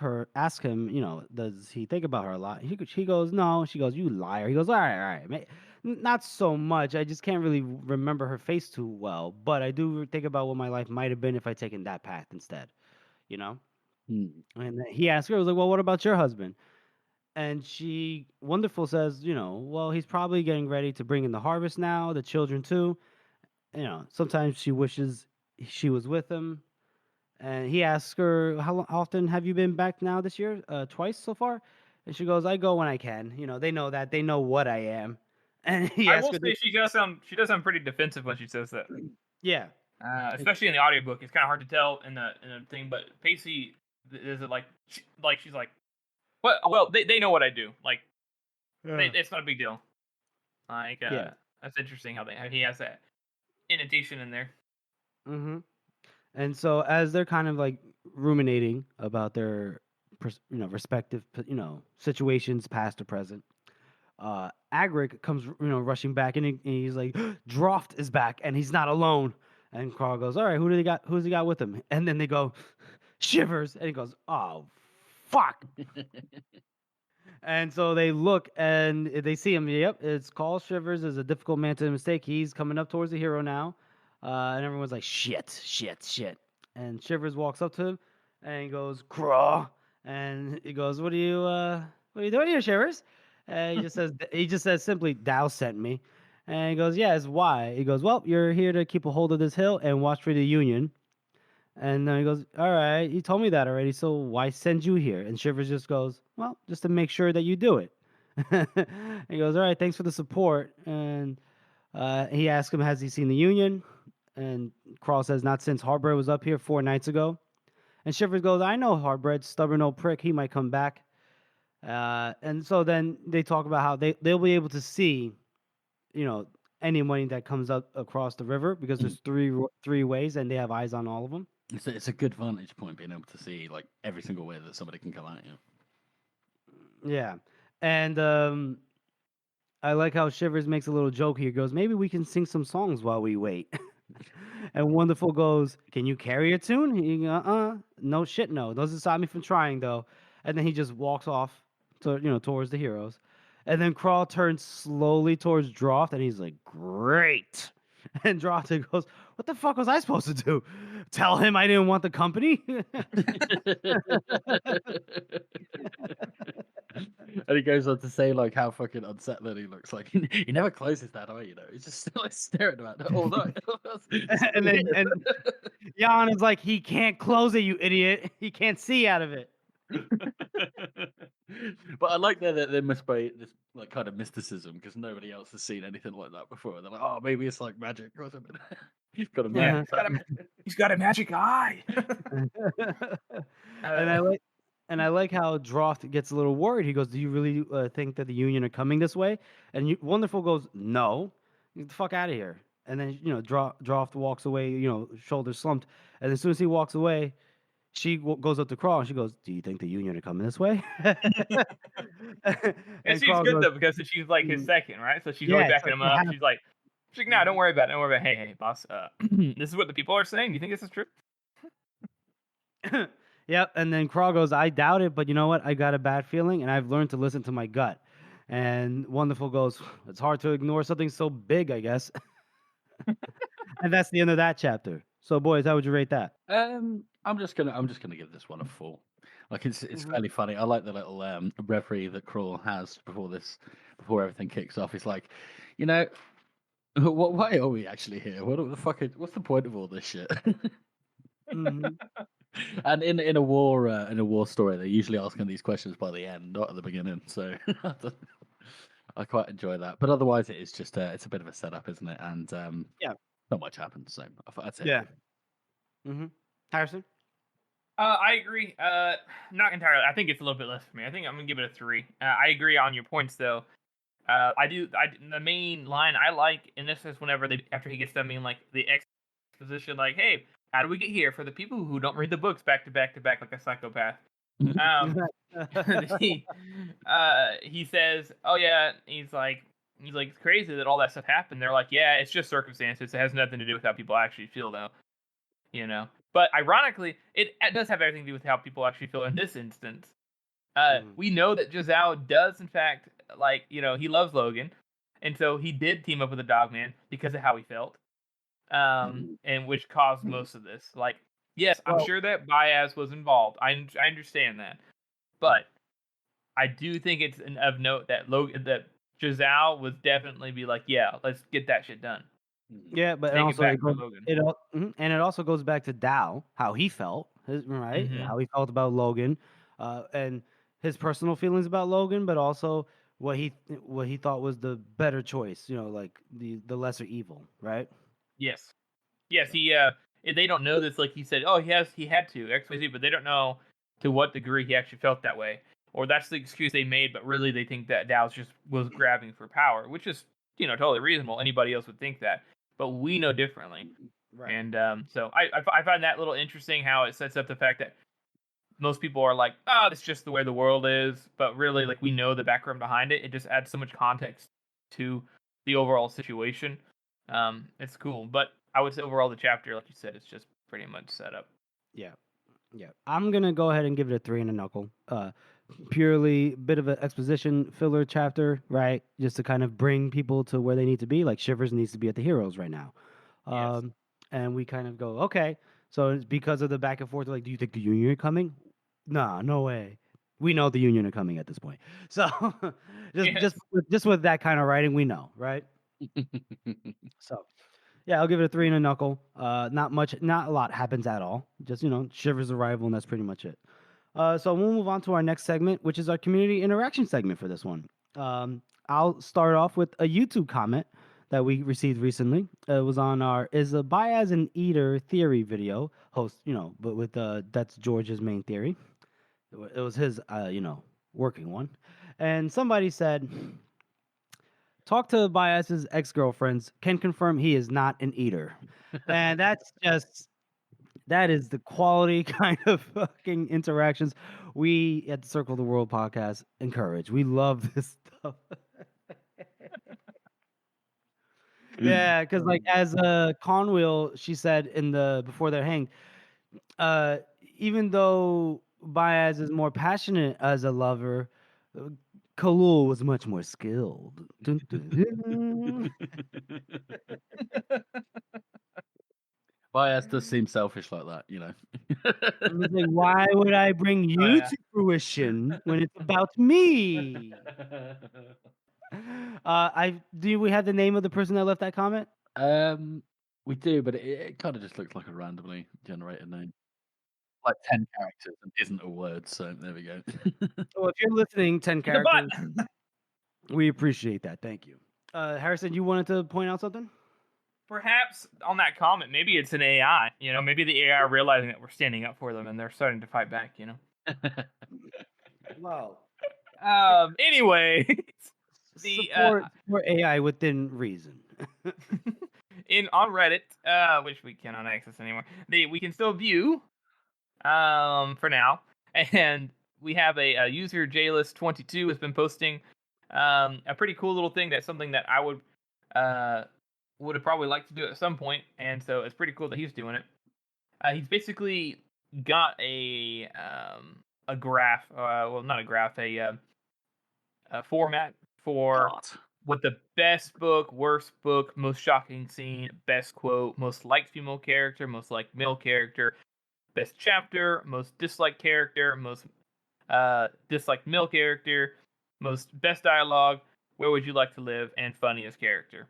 him, does he think about her a lot? She goes, no. She goes, you liar. He goes, all right, not so much. I just can't really remember her face too well, but I do think about what my life might have been if I'd taken that path instead, you know? And he asked her, I was like, well, what about your husband? And Wonderful says, well, he's probably getting ready to bring in the harvest now, the children too. Sometimes she wishes she was with him. And he asks her, how often have you been back now this year? Twice so far? And she goes, I go when I can. They know that. They know what I am. And he I asks will her, say she does sound pretty defensive when she says that. yeah. Especially in the audiobook. It's kind of hard to tell in the thing, but Pacey is it like she's like, what? Well, they know what I do. Like, it's not a big deal. Like, that's interesting how he has that intonation in there. Mm-hmm. And so as they're kind of like ruminating about their, respective, situations, past or present, Agric comes, rushing back, and he's like, Droft is back, and he's not alone. And Carl goes, all right, who's he got with him? And then they go, Shivers, and he goes, oh, fuck. And so they look and they see him. Yep, it's Carl Shivers. Is a difficult man to mistake. He's coming up towards the hero now, and everyone's like, shit. And Shivers walks up to him, and he goes, Craw, and he goes, what are you doing here, Shivers? And he just says simply, Thou sent me. And he goes, yes, why? He goes, well, you're here to keep a hold of this hill and watch for the Union. And then he goes, all right, you told me that already, so why send you here? And Shivers just goes, well, just to make sure that you do it. He goes, all right, thanks for the support. And he asks him, has he seen the Union? And Crawl says, not since Hardbread was up here 4 nights ago. And Shivers goes, I know Hardbread, stubborn old prick, he might come back. And so then they talk about how they'll be able to see, any money that comes up across the river, because there's three ways and they have eyes on all of them. It's a good vantage point being able to see like every single way that somebody can come at you. Yeah, and I like how Shivers makes a little joke here. He goes, maybe we can sing some songs while we wait. And Wonderful goes, can you carry a tune? He no shit, no. Doesn't stop me from trying though. And then he just walks off to towards the heroes. And then Crawl turns slowly towards Droft, and he's like, great. And Droft goes, what the fuck was I supposed to do? Tell him I didn't want the company? And he goes on to say like how fucking unsettling he looks. Like he never closes that eye, He's just like staring at it all night. and Jan is like, he can't close it, you idiot. He can't see out of it. But I like that there must be this like kind of mysticism, because nobody else has seen anything like that before. They're like, oh, maybe it's like magic or something. He's got he's got a magic eye. And I like how Droft gets a little worried. He goes, do you really think that the Union are coming this way? And Wonderful goes, no. Get the fuck out of here. And then, Droft walks away, shoulders slumped. And as soon as he walks away, she goes up to Crawl and she goes, do you think the Union are coming this way? And she's good though, because she's like his second, right? So she's really backing him up. She's like, no, don't worry about it. Don't worry about it. Hey, boss. This is what the people are saying. Do you think this is true? Yep. And then Crawl goes, I doubt it, but you know what? I got a bad feeling, and I've learned to listen to my gut. And Wonderful goes, it's hard to ignore something so big, I guess. And that's the end of that chapter. So, boys, how would you rate that? I'm just gonna give this one a 4. Like it's fairly funny. I like the little reverie that Crawl has before everything kicks off. It's like, why are we actually here? What's the point of all this shit? Mm-hmm. And in a war story, they're usually asking these questions by the end, not at the beginning. So I quite enjoy that. But otherwise, it is just it's a bit of a setup, isn't it? And not much happens. So that's it. Yeah. Mm-hmm. Harrison? I agree. Not entirely. I think it's a little bit less for me. I think I'm gonna give it a 3. I agree on your points though. The main line I like in this is whenever after he gets done being like the exposition, like, hey, how do we get here? For the people who don't read the books back to back like a psychopath, he says, "Oh yeah," he's like, "It's crazy that all that stuff happened." They're like, "Yeah, it's just circumstances. It has nothing to do with how people actually feel, though." You know. But ironically, it does have everything to do with how people actually feel in this instance. We know that Giselle does, in fact, he loves Logan, and so he did team up with the Dogman because of how he felt, and which caused most of this. Like, yes, I'm sure that Baez was involved. I understand that, but I do think it's of note that Giselle would definitely be like, yeah, let's get that shit done. Yeah, but also it also goes back to Dow, how he felt, right? Mm-hmm. How he felt about Logan, and his personal feelings about Logan, but also what he thought was the better choice. Like the lesser evil, right? Yes. He they don't know this, like he said, oh, he had to XYZ, but they don't know to what degree he actually felt that way, or that's the excuse they made, but really they think that Dow's just was grabbing for power, which is totally reasonable. Anybody else would think that, but we know differently. Right. And so I find that a little interesting, how it sets up the fact that most people are like, oh, that's just the way the world is, but really, like, we know the background behind it. It just adds so much context to the overall situation. It's cool, but I would say overall the chapter, like you said, it's just pretty much set up. Yeah. I'm gonna go ahead and give it a 3 and a knuckle. Purely bit of an exposition filler chapter, right? Just to kind of bring people to where they need to be. Like Shivers needs to be at the Heroes right now. Yes. And we kind of go, okay. So it's because of the back and forth. Like, do you think the Union are coming? Nah, no way. We know the Union are coming at this point. So just with that kind of writing, we know, right? So yeah, I'll give it a 3 and a knuckle. Not a lot happens at all. Just Shivers' arrival, and that's pretty much it. So we'll move on to our next segment, which is our community interaction segment for this one. I'll start off with a YouTube comment that we received recently. It was on our "Is a Baez an Eater" theory video host, but with that's George's main theory. It was his, working one. And somebody said, talk to Baez's ex-girlfriends, can confirm he is not an eater. And that is the quality kind of fucking interactions we at the Circle of the World podcast encourage. We love this stuff. Yeah, because like as Conwheel, she said before they're hanged, even though Baez is more passionate as a lover, Khalul was much more skilled. Dun, dun, dun. Baez does seem selfish like that, Like, why would I bring you to fruition when it's about me? Do we have the name of the person that left that comment? We do, but it kind of just looks like a randomly generated name. Like 10 characters and isn't a word, so there we go. So if you're listening, 10 characters. We appreciate that. Thank you. Harrison, you wanted to point out something? Perhaps on that comment, maybe it's an AI. Maybe the AI realizing that we're standing up for them and they're starting to fight back. Well. Anyway, support for AI within reason. On Reddit, which we cannot access anymore, we can still view, for now, and we have a user JList22 has been posting a pretty cool little thing. That's something that I would have probably liked to do at some point, and so it's pretty cool that he's doing it. He's basically got a graph, not a graph, a format for what the best book, worst book, most shocking scene, best quote, most liked female character, most liked male character, best chapter, most disliked character, most disliked male character, most best dialogue, where would you like to live, and funniest character.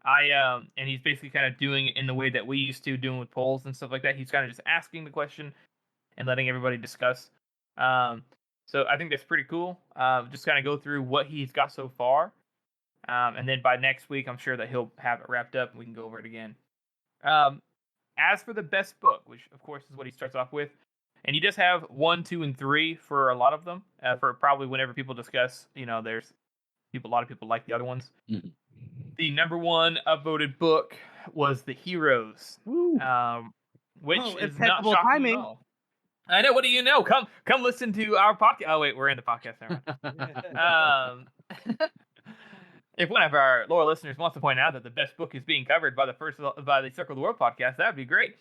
And he's basically kind of doing it in the way that we used to, doing with polls and stuff like that. He's kind of just asking the question and letting everybody discuss. So I think that's pretty cool. Just kind of go through what he's got so far. And then by next week, I'm sure that he'll have it wrapped up and we can go over it again. As for the best book, which of course is what he starts off with, and he does have 1, 2, and 3 for a lot of them. For probably whenever people discuss, there's a lot of people like the other ones. Mm-hmm. The number 1 upvoted book was The Heroes, which is not shocking at all. I know. What do you know? Come listen to our podcast. Oh wait, we're in the podcast now. If one of our loyal listeners wants to point out that the best book is being covered by the Circle of the World podcast, that'd be great.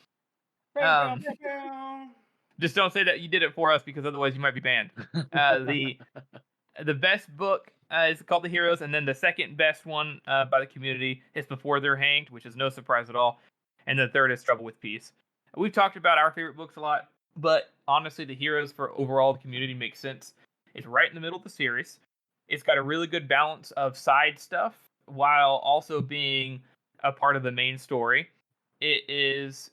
Just don't say that you did it for us, because otherwise you might be banned. The best book is called The Heroes, and then the second best one by the community is Before They're Hanged, which is no surprise at all. And the third is Trouble with Peace. We've talked about our favorite books a lot, but honestly, The Heroes for overall the community makes sense. It's right in the middle of the series. It's got a really good balance of side stuff while also being a part of the main story. It is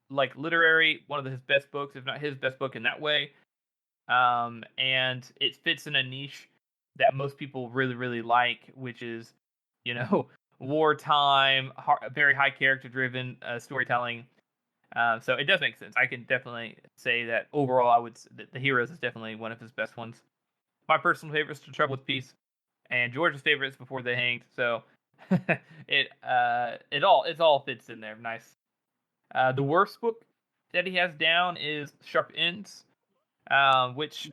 like literary, one of his best books, if not his best book in that way. And it fits in a niche that most people really, really like, which is, wartime, very high character-driven storytelling. So it does make sense. I can definitely say that overall, The Heroes is definitely one of his best ones. My personal favorite is Trouble with Peace, and George's favorite is Before They Hanged. So it all fits in there. Nice. The worst book that he has down is Sharp Ends, which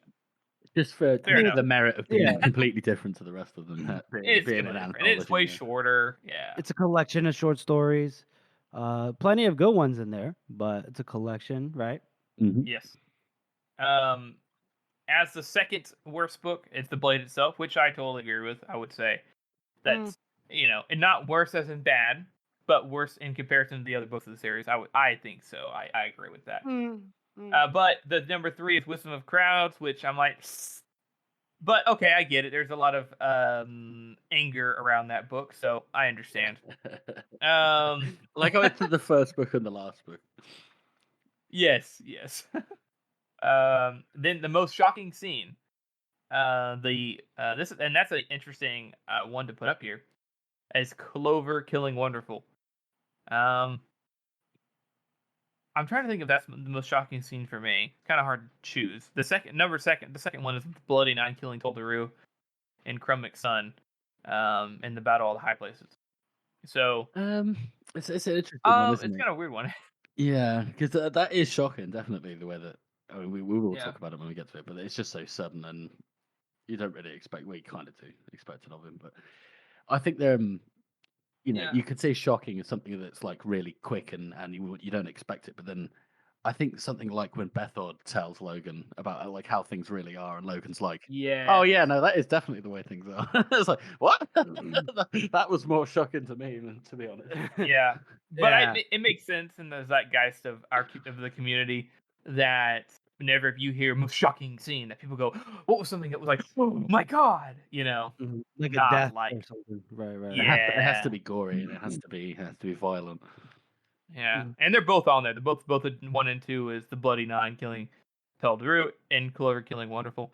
just for the merit of being completely different to the rest of them. It's way shorter. Yeah, it's a collection of short stories. Plenty of good ones in there, but it's a collection, right? Mm-hmm. Yes. As the second worst book, it's The Blade itself, which I totally agree with. I would say that's and not worse as in bad, but worse in comparison to the other books of the series. I think so. I agree with that. But the number 3 is Wisdom of Crowds, which I'm like, but okay, I get it. There's a lot of anger around that book, so I understand. Like I went through the first book and the last book. Yes. Then the most shocking scene. That's an interesting one to put up here, is Clover killing Wonderful. I'm trying to think if that's the most shocking scene for me. It's kind of hard to choose. The second one is the Bloody Nine killing Toldaroo and Crummick Sun, in the Battle of the High Places. So it's an interesting one, isn't it? It's kind of a weird one. Yeah, because that is shocking. Definitely the way that we will talk about it when we get to it, but it's just so sudden and you don't really expect. We kind of do expect it of him, but I think you could say shocking is something that's like really quick and you don't expect it, but then I think something like when Bethord tells Logan about like how things really are, and Logan's like, oh yeah, no, that is definitely the way things are. It's like, what? That was more shocking to me, to be honest. Yeah, but it makes sense in the zeitgeist of the community that whenever you hear most shocking scene, that people go, what was something that was like, oh my god, like a death or something, right? Yeah, it has to be gory and it has to be violent. Yeah, and they're both on there. They're both 1 and 2 is the Bloody Nine killing Toldaroo and Clover killing Wonderful.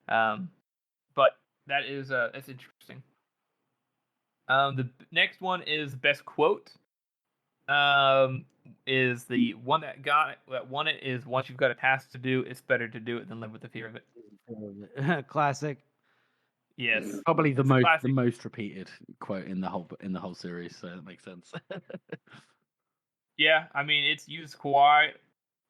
But that is that's interesting. The next one is best quote. Is the one that won it is, once you've got a task to do, it's better to do it than live with the fear of it. Classic. Yes, probably the most repeated quote in the whole series, so that makes sense. Yeah, I mean, it's used quite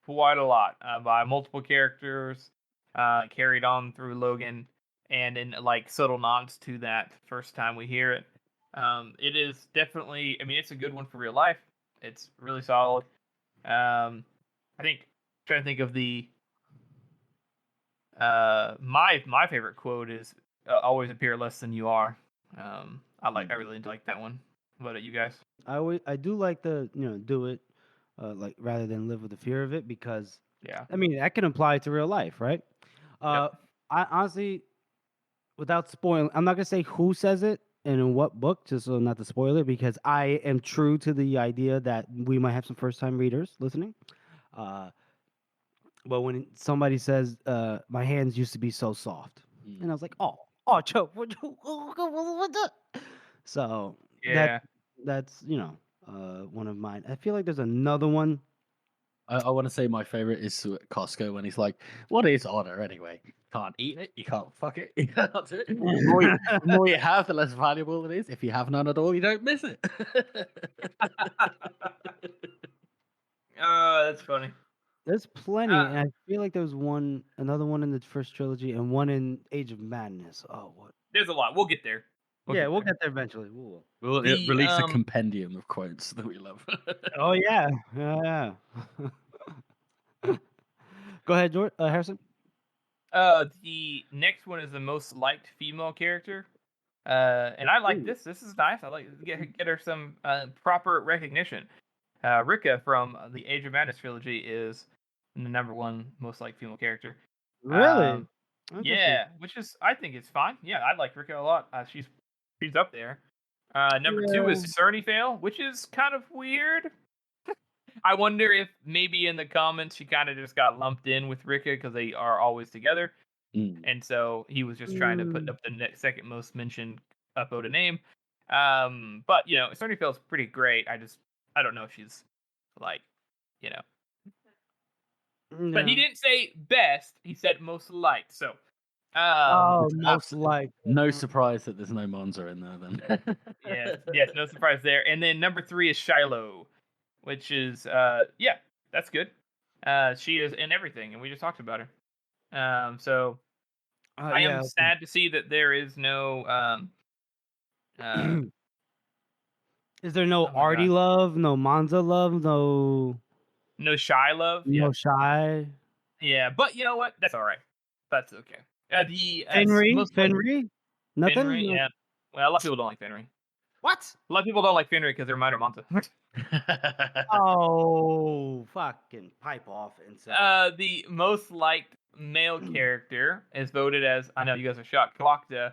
a lot by multiple characters, carried on through Logan, and in like subtle nods to that first time we hear it. It is definitely, I mean, it's a good one for real life. It's really solid. I think, trying to think of the my favorite quote is always appear less than you are. I really like that one. What about you guys? I do like the do it like rather than live with the fear of it, because I mean that can apply to real life, right? I honestly, without spoiling, I'm not gonna say who says it and in what book, just so not to spoil it, because I am true to the idea that we might have some first time readers listening. But when somebody says, "My hands used to be so soft," and I was like, "Oh, Joe, what the?" So that's one of mine. I feel like there's another one. I want to say my favorite is Costco when he's like, "What is honor anyway? Can't eat it. You can't fuck it. You can't do it. The more you have, the less valuable it is. If you have none at all, you don't miss it." That's funny. There's plenty, and I feel like there's another one in the first trilogy, and one in Age of Madness. Oh, what? There's a lot. We'll get there. We'll get there eventually. We'll release a compendium of quotes that we love. Oh yeah. Go ahead, George, Harrison. The next one is the most liked female character. And I like this. This is nice. I like get her some proper recognition. Rika from the Age of Madness trilogy is the #1 most liked female character. Really? Yeah, which is I think it's fine. Yeah, I like Rika a lot. She's up there. Number 2 is Cernifale, which is kind of weird. I wonder if maybe in the comments she kind of just got lumped in with Rika because they are always together. And so he was just trying to put up the second most mentioned upvoted name. But, Cernifale's pretty great. I don't know if she's like, No. But he didn't say best. He said most liked. So, most liked. No surprise that there's no Monza in there then. yes, no surprise there. And then number 3 is Shiloh, which is that's good. She is in everything, and we just talked about her. So I am sad to see that there is no. Is there no Artie love, no Monza love, no Shy love? No Shy. Yeah, but you know what? That's all right. That's okay. Fenry? Nothing? Fenry, yeah. Well, a lot of people don't like Fenry. What? A lot of people don't like Fenry because they're minor Monza. Oh, fucking pipe off. The most liked male character is voted as, I know you guys are shocked, Glokta.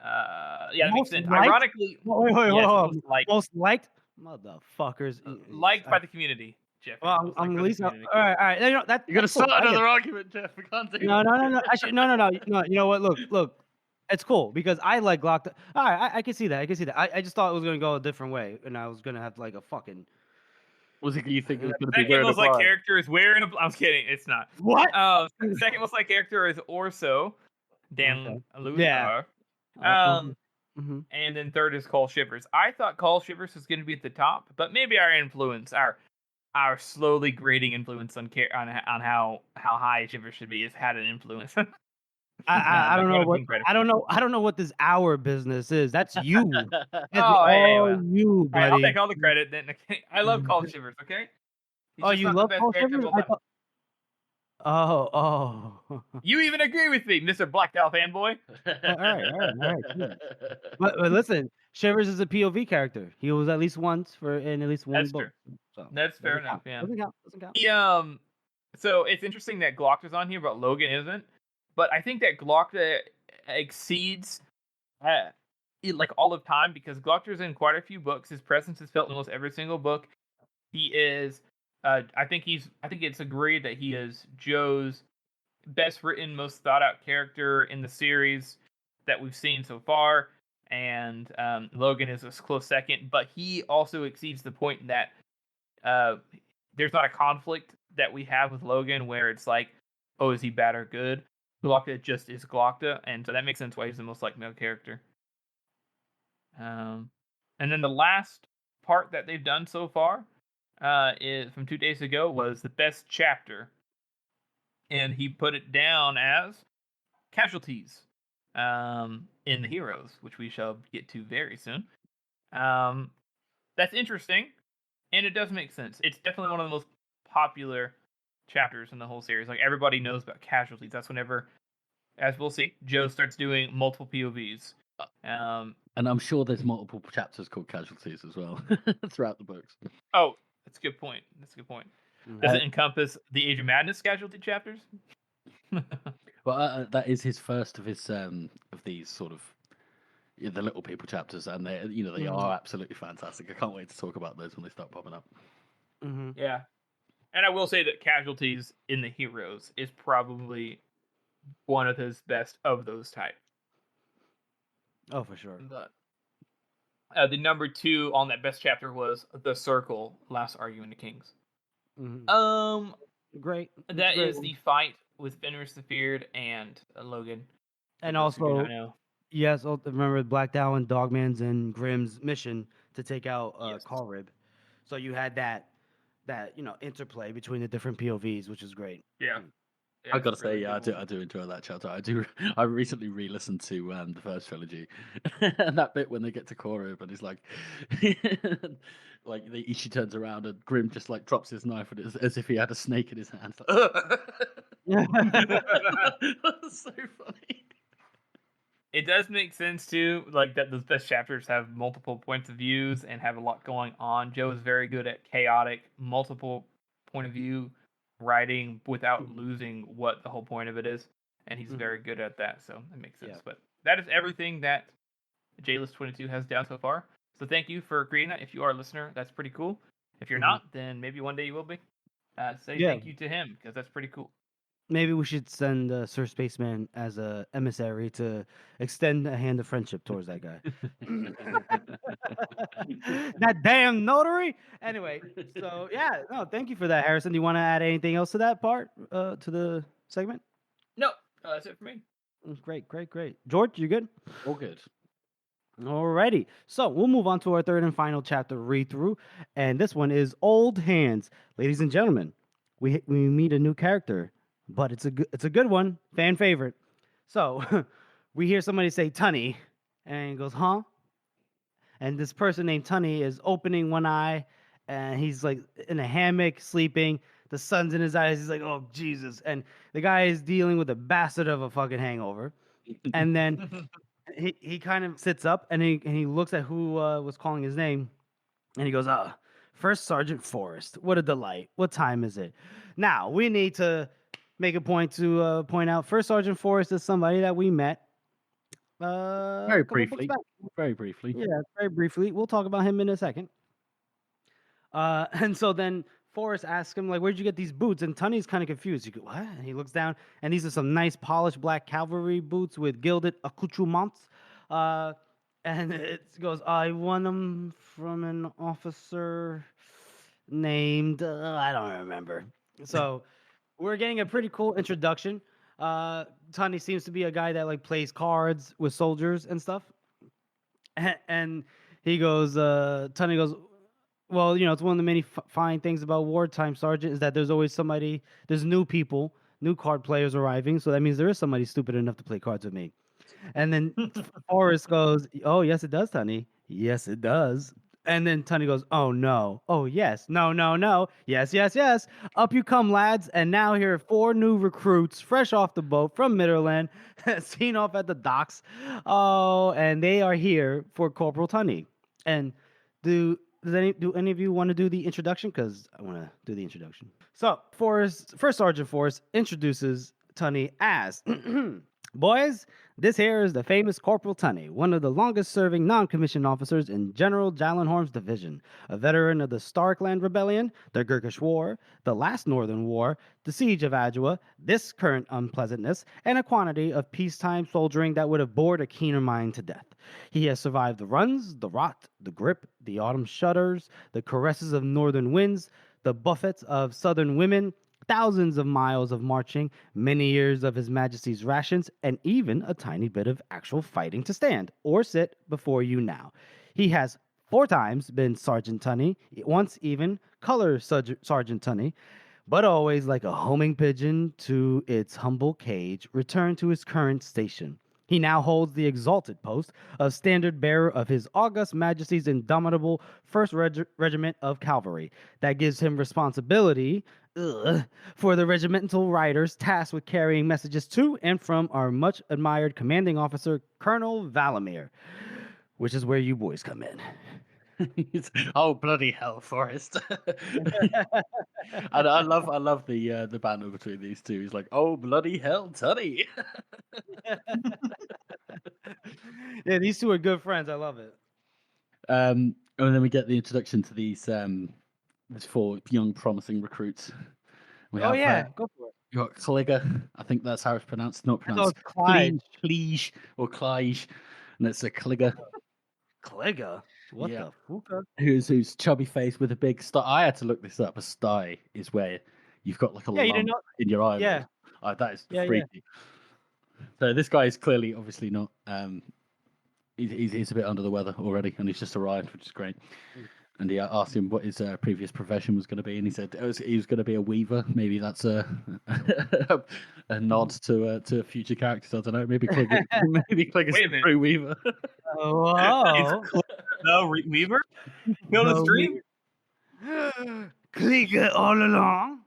That makes sense. Liked? Ironically, wait. Most liked? Motherfuckers. Liked by the community, Jeff. Well, I'm at least. All right. You're going to start another argument, Jeff. We can't do No. Actually, no. You know what? Look. It's cool because I like Glokta. All right, I can see that. I just thought it was going to go a different way, and I was going to have like a fucking. Was it you think it was going to be wearing a Second most liked character is wearing a. I'm kidding. It's not. What? Second most liked character is Orso. Dan Luthar. Yeah. And then third is Cole Shivers. I thought Cole Shivers was going to be at the top, but maybe our influence, our slowly grading influence on how high Shivers should be has had an influence. I don't know what I don't know what this our business is. That's you. You, buddy. Right, I'll take all the credit then. I love Cole Shivers. Okay. You love Cole Shivers? Oh. You even agree with me, Mr. Black Owl fanboy. All right. But listen, Shivers is a POV character. He was at least once in at least one book. So that's fair enough. Yeah. Doesn't count. So it's interesting that Glokta's on here, but Logan isn't. But I think that Glokta exceeds like all of time because Glokta's in quite a few books. His presence is felt in almost every single book. He is. I think it's agreed that he is Joe's best written, most thought out character in the series that we've seen so far, and Logan is a close second. But he also exceeds the point that there's not a conflict that we have with Logan where it's like, oh, is he bad or good? Glokta just is Glokta, and so that makes sense why he's the most liked male character. And then the last part that they've done so far is from 2 days ago was the best chapter, and he put it down as casualties in the heroes, which we shall get to very soon. That's interesting, and it does make sense. It's definitely one of the most popular chapters in the whole series. Like everybody knows about casualties. That's whenever, as we'll see, Joe starts doing multiple POVs. And I'm sure there's multiple chapters called casualties as well throughout the books. Oh, that's a good point. Does it encompass the Age of Madness casualty chapters? Well, that is his first of these sort of the little people chapters, and they are absolutely fantastic. I can't wait to talk about those when they start popping up. Mm-hmm. Yeah. And I will say that casualties in the heroes is probably one of his best of those type. Oh, for sure. But the number 2 on that best chapter was The Circle, Last Argument of Kings. Mm-hmm. Great. That is the fight with Fenris the Feared and Logan. And also, yes, remember Black Down, Dogman's, and Grimm's mission to take out Carrib. So you had that that interplay between the different POVs, which is great. Yeah. I gotta say, I do enjoy that chapter. I recently re-listened to the first trilogy, and that bit when they get to Korib, and he's like, she turns around and Grim just like drops his knife, and it's as if he had a snake in his hand. That's so funny. It does make sense too, like that those best chapters have multiple points of views and have a lot going on. Joe is very good at chaotic, multiple point of view writing without losing what the whole point of it is, and he's very good at that. So that makes sense. Yeah. But that is everything that JList 22 has down so far. So thank you for creating that. If you are a listener, that's pretty cool. If you're not, then maybe one day you will be. Thank you to him because that's pretty cool. Maybe we should send Sir Spaceman as a emissary to extend a hand of friendship towards that guy. That damn notary. Anyway, so thank you for that, Harrison. Do you want to add anything else to that part, to the segment? No, that's it for me. Great. George, you good? All good. Alrighty, so we'll move on to our third and final chapter read through, and this one is Old Hands. Ladies and gentlemen, we meet a new character. But it's a good one, fan favorite. So we hear somebody say Tunny, and he goes, huh? And this person named Tunny is opening one eye, and he's like in a hammock sleeping. The sun's in his eyes. He's like, oh Jesus! And the guy is dealing with a bastard of a fucking hangover. And then he kind of sits up and he looks at who was calling his name, and he goes, First Sergeant Forrest. What a delight! What time is it? Now we need to make a point to point out First Sergeant Forrest is somebody that we met very briefly. Very briefly. Yeah, very briefly. We'll talk about him in a second. And so then Forrest asks him, like, where'd you get these boots? And Tunny's kind of confused. He goes, what? And he looks down, and these are some nice polished black cavalry boots with gilded accoutrements. And it goes, I won them from an officer named, I don't remember. So we're getting a pretty cool introduction. Tunny seems to be a guy that like plays cards with soldiers and stuff. And he goes, Tunny goes, well, it's one of the many fine things about wartime, Sergeant, is that there's always there's new people, new card players arriving. So that means there is somebody stupid enough to play cards with me. And then Forrest goes, oh, yes, it does, Tunny. Yes, it does. And then Tunny goes, oh, no. Oh, yes. No. Yes. Up you come, lads. And now here are 4 new recruits, fresh off the boat from Midderland, seen off at the docks. Oh, and they are here for Corporal Tunny. And do any of you want to do the introduction? Because I want to do the introduction. So, First Sergeant Forrest introduces Tunny as... Boys, this here is the famous Corporal Tunny, one of the longest-serving non-commissioned officers in General Jallenhorm's division, a veteran of the Starkland Rebellion, the Gurkish War, the last Northern War, the Siege of Adwa, this current unpleasantness, and a quantity of peacetime soldiering that would have bored a keener mind to death. He has survived the runs, the rot, the grip, the autumn shudders, the caresses of northern winds, the buffets of southern women, thousands of miles of marching, many years of His Majesty's rations, and even a tiny bit of actual fighting to stand or sit before you now. He has 4 times been Sergeant Tunny, once even Color Sergeant Tunny, but always like a homing pigeon to its humble cage, returned to his current station. He now holds the exalted post of standard bearer of His August Majesty's indomitable 1st Regiment of Cavalry. That gives him responsibility for the regimental riders tasked with carrying messages to and from our much admired commanding officer, Colonel Valamir, which is where you boys come in. Oh, bloody hell, Forrest. And I love the banter between these two. He's like, oh, bloody hell, Tunny. Yeah, these two are good friends. I love it. And then we get the introduction to these 4 young, promising recruits. Go for it. You got Cligger. I think that's how it's pronounced. Not pronounced Clige or Clige. And it's a Cligger. Cligger? What the fuck? Who's chubby face with a big sty. I had to look this up. A sty is where you've got like a lump in your eyelid. Yeah. That is freaky. Yeah. So this guy is clearly, obviously not. He's a bit under the weather already, and he's just arrived, which is great. And he asked him what his previous profession was going to be, and he said he was going to be a weaver. Maybe that's a nod to future characters. I don't know. Maybe Cligger's a true weaver. Oh, no, Weaver? Build a stream? Cligger all along.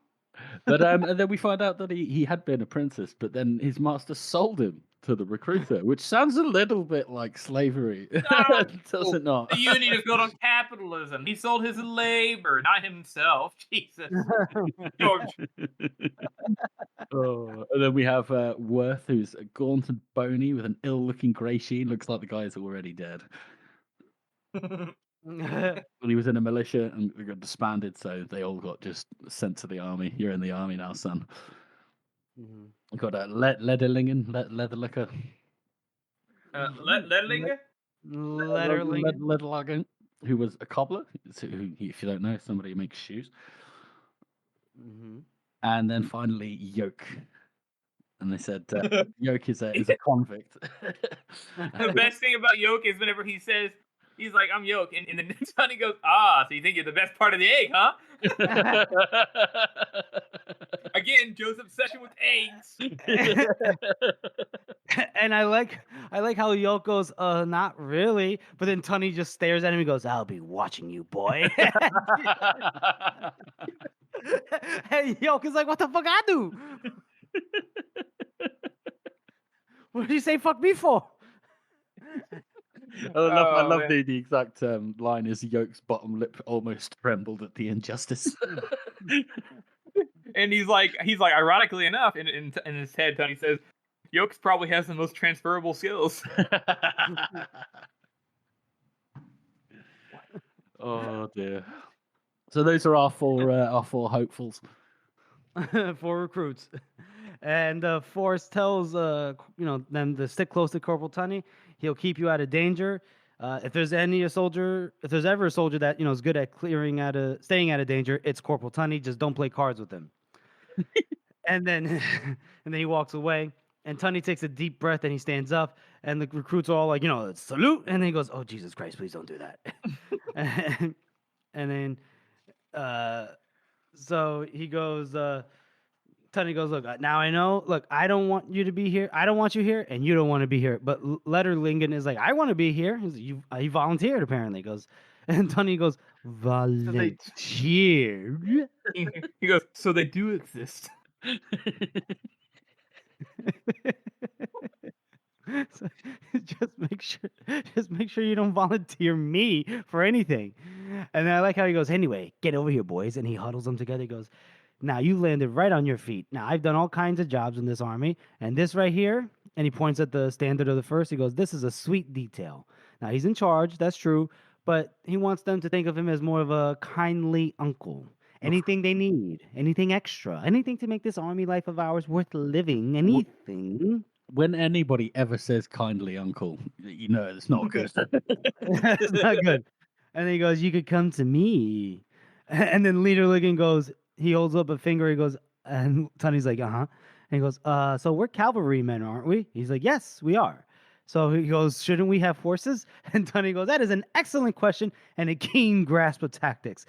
But and then we find out that he had been apprentice, but then his master sold him to the recruiter, which sounds a little bit like slavery. No, does it not? The union is built on capitalism. He sold his labor, not himself. Jesus. George. And then we have Worth, who's gaunt and bony with an ill-looking grey sheen. Looks like the guy is already dead. When he was in a militia and they got disbanded, so they all got just sent to the army. You're in the army now, son. Mm-hmm. Got a Lederlingen, Leatherlicker. Lederlinger? Lederlingen, who was a cobbler. Who, if you don't know, somebody who makes shoes. Mm-hmm. And then finally, Yoke. And they said Yoke is a convict. The best thing about Yoke is whenever he says, he's like, I'm Yoke. And the next time he goes, so you think you're the best part of the egg, huh? Again, Joe's obsession with eggs. And I like how Yoke goes, not really. But then Tunney just stares at him and goes, I'll be watching you, boy. And Yoke is like, what the fuck I do? What did you say fuck me for? I love the exact line is Yoke's bottom lip almost trembled at the injustice. And he's like, ironically enough, in his head, Tony says, Yoke's probably has the most transferable skills. Oh dear. So those are our four hopefuls. 4 recruits. And Forrest tells them to stick close to Corporal Tunney. He'll keep you out of danger. If there's ever a soldier that is good at staying out of danger, it's Corporal Tunney. Just don't play cards with him. and then he walks away. And Tunney takes a deep breath and he stands up. And the recruits are all like, salute. And then he goes, "Oh Jesus Christ, please don't do that." and then so he goes. Tunney goes, "Look, now I know. Look, I don't want you to be here. I don't want you here, and you don't want to be here." But Lederlingen is like, "I want to be here." He volunteered apparently. He goes, and Tunney goes, "Volunteered." He goes, "So they do exist." So just make sure you don't volunteer me for anything. And then I like how he goes, "Anyway, get over here, boys," and he huddles them together. He goes, "Now you landed right on your feet. Now I've done all kinds of jobs in this army, and this right here," and he points at the standard of the first. He goes, "This is a sweet detail." Now he's in charge, that's true, but he wants them to think of him as more of a kindly uncle. Anything they need, anything extra, anything to make this army life of ours worth living, anything. When anybody ever says kindly uncle, it's not good. It's not good. And then he goes, "You could come to me." And then Lederlingen goes, he holds up a finger. He goes, and Tunney's like, "Uh-huh." And he goes, "So we're cavalrymen, aren't we?" He's like, "Yes, we are." So he goes, "Shouldn't we have horses?" And Tunney goes, "That is an excellent question and a keen grasp of tactics.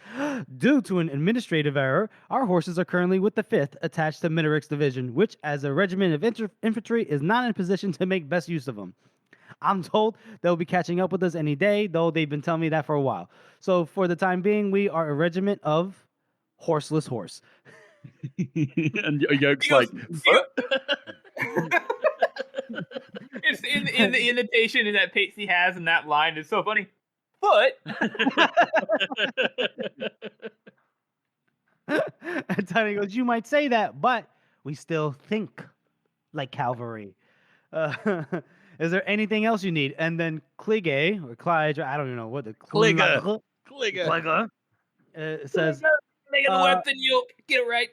Due to an administrative error, our horses are currently with the 5th attached to Minerick's division, which as a regiment of infantry is not in a position to make best use of them. I'm told they'll be catching up with us any day, though they've been telling me that for a while. So for the time being, we are a regiment of horseless horse." And Yoke's like, It's in the indentation that Pacey has in that line. It's so funny. Foot. And Tunney goes, "You might say that, but we still think like cavalry. Is there anything else you need?" And then Cligger or Clyde, I don't even know what the Cligger says, "Make it worth the yoke. Get it right."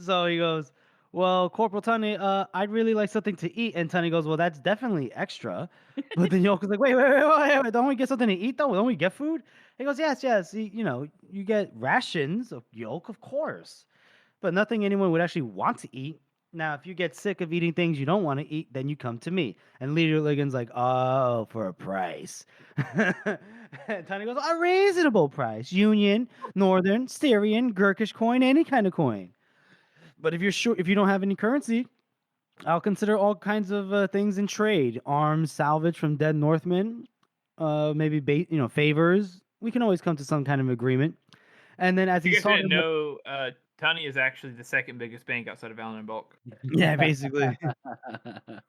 So he goes, "Well, Corporal Tunney, I'd really like something to eat." And Tunney goes, "Well, that's definitely extra." But then Yoke is like, wait, don't we get something to eat though? Don't we get food? He goes, yes. You get rations of Yoke, of course, but nothing anyone would actually want to eat. Now, if you get sick of eating things you don't want to eat, then you come to me. And Leader Ligon's like, oh, for a price. And Tony goes, a reasonable price. Union, Northern, Styrian, Gurkish coin, any kind of coin. But if you don't have any currency, I'll consider all kinds of things in trade. Arms salvaged from dead Northmen, maybe favors. We can always come to some kind of agreement. And then as he's talking, Tony is actually the second biggest bank outside of Allen and Bulk. Yeah, basically. The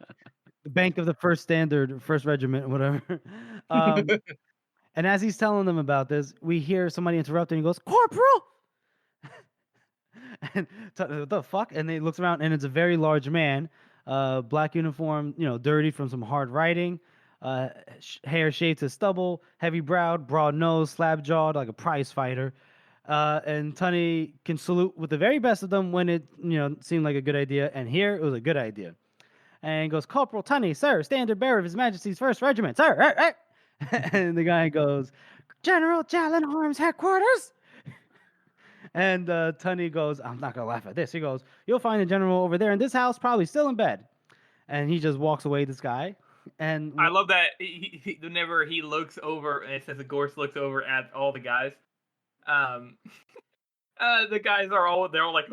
bank of the First Standard, First Regiment, whatever. And as he's telling them about this, we hear somebody interrupt and he goes, Corporal! And what the fuck? And he looks around and it's a very large man, black uniform, dirty from some hard writing, hair shaved to stubble, heavy browed, broad nose, slab jawed like a prize fighter. And Tunney can salute with the very best of them when it seemed like a good idea, and here it was a good idea. And he goes, Corporal Tunney, sir, standard bearer of His Majesty's First Regiment, sir. And the guy goes, General Jallenhorm's headquarters. And Tunney goes, I'm not gonna laugh at this. He goes, you'll find the general over there in this house, probably still in bed. And he just walks away. This guy. And I love that whenever he looks over, and it says the Gorse looks over at all the guys. The guys are all like,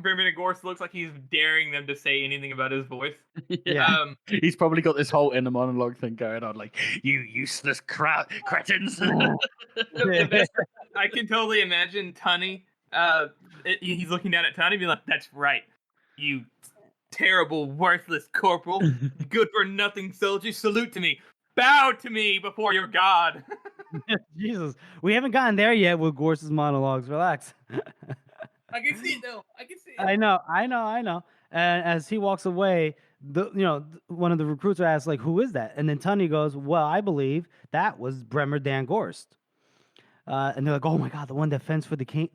Brimmin Gorse looks like he's daring them to say anything about his voice. Yeah, he's probably got this whole inner monologue thing going on, like, you useless cretins. I can totally imagine Tunney. He's looking down at Tunney, being like, "That's right, you terrible, worthless corporal, good for nothing soldier. Salute to me. Bow to me before your God." Jesus, we haven't gotten there yet with Gorse's monologues. Relax. I can see it though. I can see it. I know. And as he walks away, one of the recruits asks, like, who is that? And then Tunney goes, well, I believe that was Bremer Dan Gorst. And they're like, oh my God, the one that fenced with the king.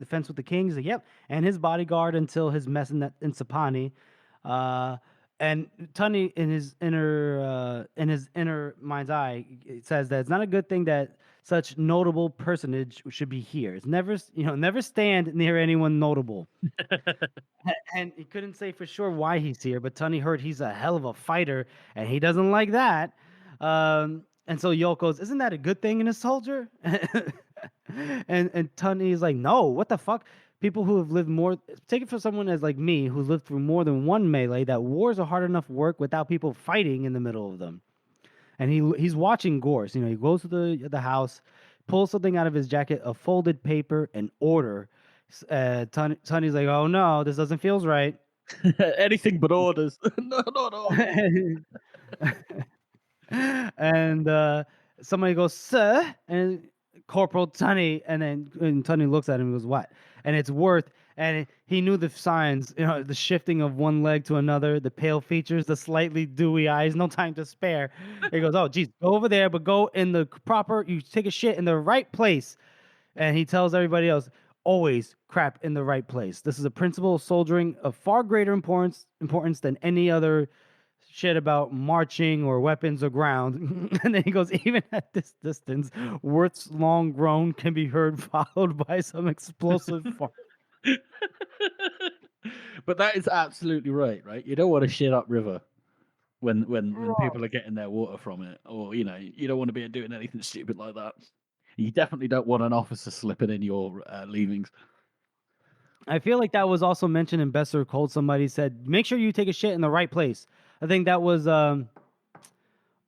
He's like, yep. And his bodyguard until his mess in Sapani. And Tunney, in his inner mind's eye, it says that it's not a good thing that such notable personage should be here. It's never stand near anyone notable. And he couldn't say for sure why he's here, but Tunney heard he's a hell of a fighter, and he doesn't like that. And so Yolk goes, isn't that a good thing in a soldier? and Tunney is like, no, what the fuck? People who have lived more, take it from someone as like me, who lived through more than one melee, that wars are hard enough work without people fighting in the middle of them. And he's watching Gorse. He goes to the house, pulls something out of his jacket, a folded paper, an order. Tunney's like, oh no, this doesn't feel right. Anything but orders. No. And somebody goes, sir, and Corporal Tunney, and Tunney looks at him and goes, what? And it's Worth, and he knew the signs, the shifting of one leg to another, the pale features, the slightly dewy eyes, no time to spare. He goes, oh, geez, go over there, but go in the you take a shit in the right place. And he tells everybody else, always crap in the right place. This is a principle of soldiering of far greater importance than any other shit about marching or weapons or ground. And then he goes, even at this distance, Worth's long groan can be heard, followed by some explosive fart. But that is absolutely right? You don't want to shit up river when people are getting their water from it, or you don't want to be doing anything stupid like that. You definitely don't want an officer slipping in your leavings. I feel like that was also mentioned in Best Served Cold. Somebody said, make sure you take a shit in the right place. I think that was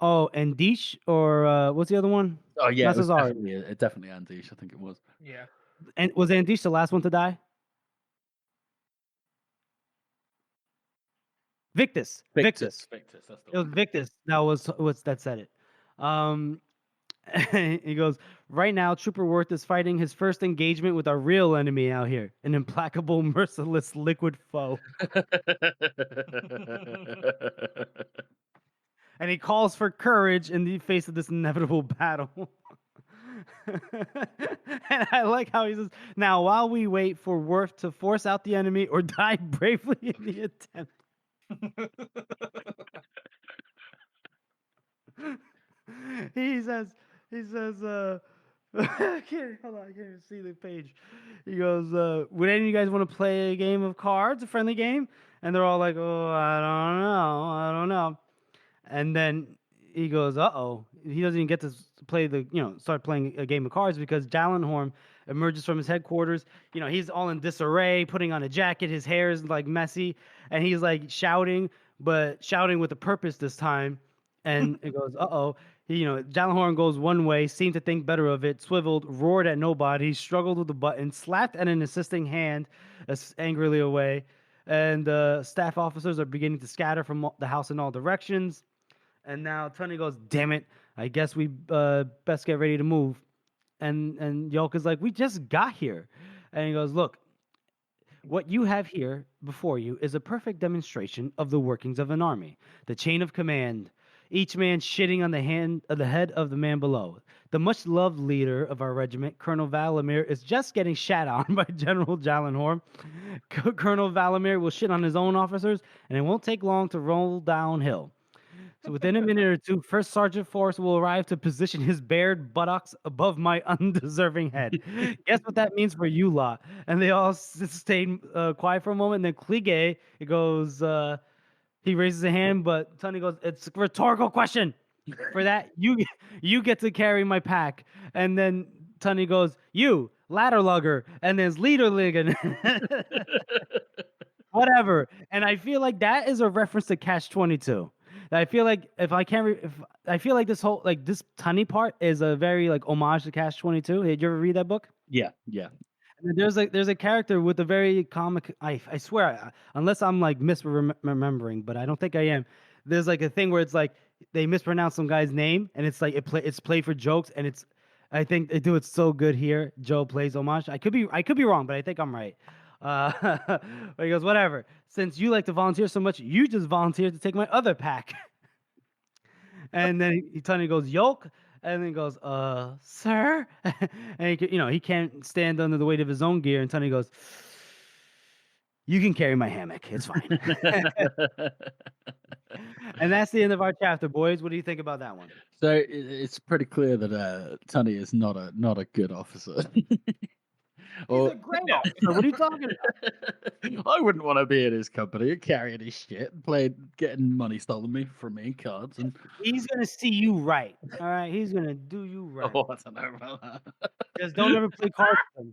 Andish, or what's the other one? Oh yeah, it was definitely Andish. I think it was. Yeah. And was Andish the last one to die? Victus. That's the It was Victus. That said it. He goes, right now, Trooper Worth is fighting his first engagement with our real enemy out here, an implacable, merciless, liquid foe. And he calls for courage in the face of this inevitable battle. And I like how he says, now, while we wait for Worth to force out the enemy or die bravely in the attempt. He says, I can't even see the page. He goes, would any of you guys want to play a game of cards, a friendly game? And they're all like, oh, I don't know. And then he goes, uh-oh. He doesn't even get to play start playing a game of cards because Jallenhorn emerges from his headquarters. He's all in disarray, putting on a jacket. His hair is like messy, and he's like shouting, but shouting with a purpose this time. And it goes, uh-oh. Jallenhorn goes one way, seemed to think better of it, swiveled, roared at nobody, struggled with the button, slapped at an assisting hand angrily away. And staff officers are beginning to scatter from the house in all directions. And now Tony goes, damn it, I guess we best get ready to move. And Yolk is like, we just got here. And he goes, look, what you have here before you is a perfect demonstration of the workings of an army, the chain of command, each man shitting on the head of the man below. The much-loved leader of our regiment, Colonel Valamir, is just getting shat on by General Jallenhorn. Colonel Valamir will shit on his own officers, and it won't take long to roll downhill. So within a minute or two, First Sergeant Forrest will arrive to position his bared buttocks above my undeserving head. Guess what that means for you lot? And they all stayed quiet for a moment. And then Kliege, it goes, he raises a hand, but Tony goes, it's a rhetorical question. For that, you get to carry my pack. And then Tony goes, you, ladder lugger. And there's leader ligan. Whatever. And I feel like that is a reference to Catch-22. I feel like I feel like this whole this Tunny part is a very homage to Catch-22. Did you ever read that book? Yeah. And there's a character with a very comic. I swear, unless I'm misremembering, but I don't think I am. There's a thing where it's they mispronounce some guy's name, and it's it's played for jokes, and I think they do it so good here. Joe plays homage. I could be wrong, but I think I'm right. But he goes, whatever. Since you like to volunteer so much, you just volunteered to take my other pack. And then Tony goes, Yolk. And then he goes, sir. And he can't stand under the weight of his own gear. And Tony goes, you can carry my hammock. It's fine. And that's the end of our chapter, boys. What do you think about that one? So it's pretty clear that Tony is not a good officer. He's a great officer. What are you talking about? I wouldn't want to be in his company, carrying his shit, getting money stolen from me, cards, and he's gonna see you right. All right, he's gonna do you right. Oh, I don't know about that. Just don't ever play cards with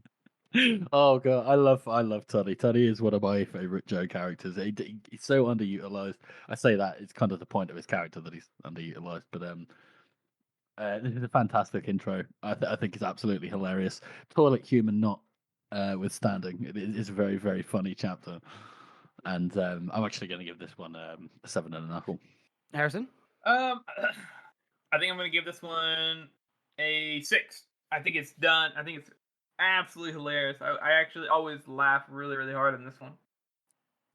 him. Oh god, I love Tony. Tony is one of my favorite Joe characters. He's so underutilized. I say that it's kind of the point of his character that he's underutilized, but this is a fantastic intro. I think it's absolutely hilarious. Toilet humor notwithstanding, it is a very, very funny chapter, and I'm actually going to give this one a 7 and a knuckle. Harrison, I think I'm going to give this one a 6. I think it's done. I think it's absolutely hilarious. I actually always laugh really, really hard in this one,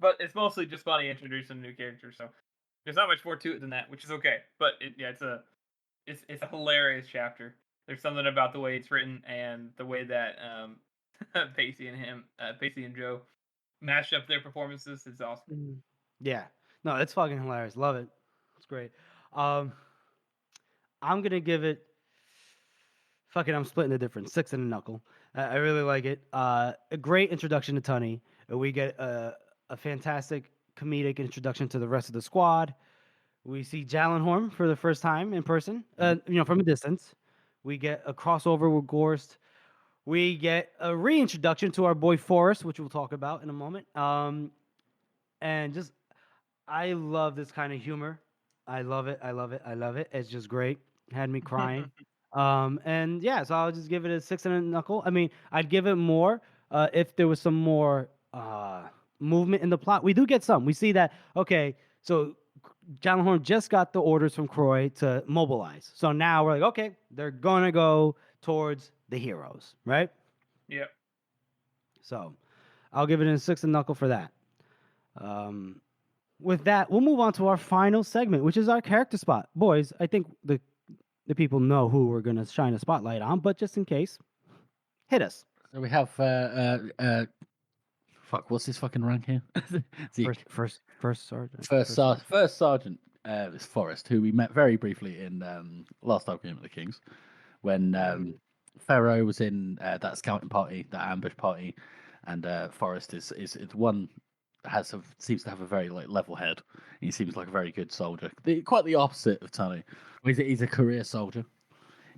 but it's mostly just funny introducing new characters. So there's not much more to it than that, which is okay. But it's a hilarious chapter. There's something about the way it's written and the way that Pacey and Joe mashed up their performances. It's awesome. Yeah, no, it's fucking hilarious. Love it. It's great. I'm gonna give it. Fuck it, I'm splitting the difference. 6 and a knuckle. I really like it. A great introduction to Tunney. We get a fantastic comedic introduction to the rest of the squad. We see Jallenhorn for the first time in person, from a distance. We get a crossover with Gorst. We get a reintroduction to our boy Forrest, which we'll talk about in a moment. And just, I love this kind of humor. I love it. It's just great. Had me crying. And yeah, so I'll just give it a 6 and a knuckle. I mean, I'd give it more if there was some more movement in the plot. We do get some. We see that, okay, so Jallenhorn just got the orders from Croy to mobilize. So now we're like, okay, they're going to go towards the heroes, right? Yep. So I'll give it a 6 and knuckle for that. With that, we'll move on to our final segment, which is our character spot. Boys, I think the people know who we're going to shine a spotlight on, but just in case, hit us. So we have what's his fucking rank here? First sergeant. First sergeant is Forrest, who we met very briefly in Last Argument of the Kings, when Pharaoh was in that scouting party, that ambush party, and Forrest is one that seems to have a very level head. He seems like a very good soldier. Quite the opposite of Tunney. He's a career soldier.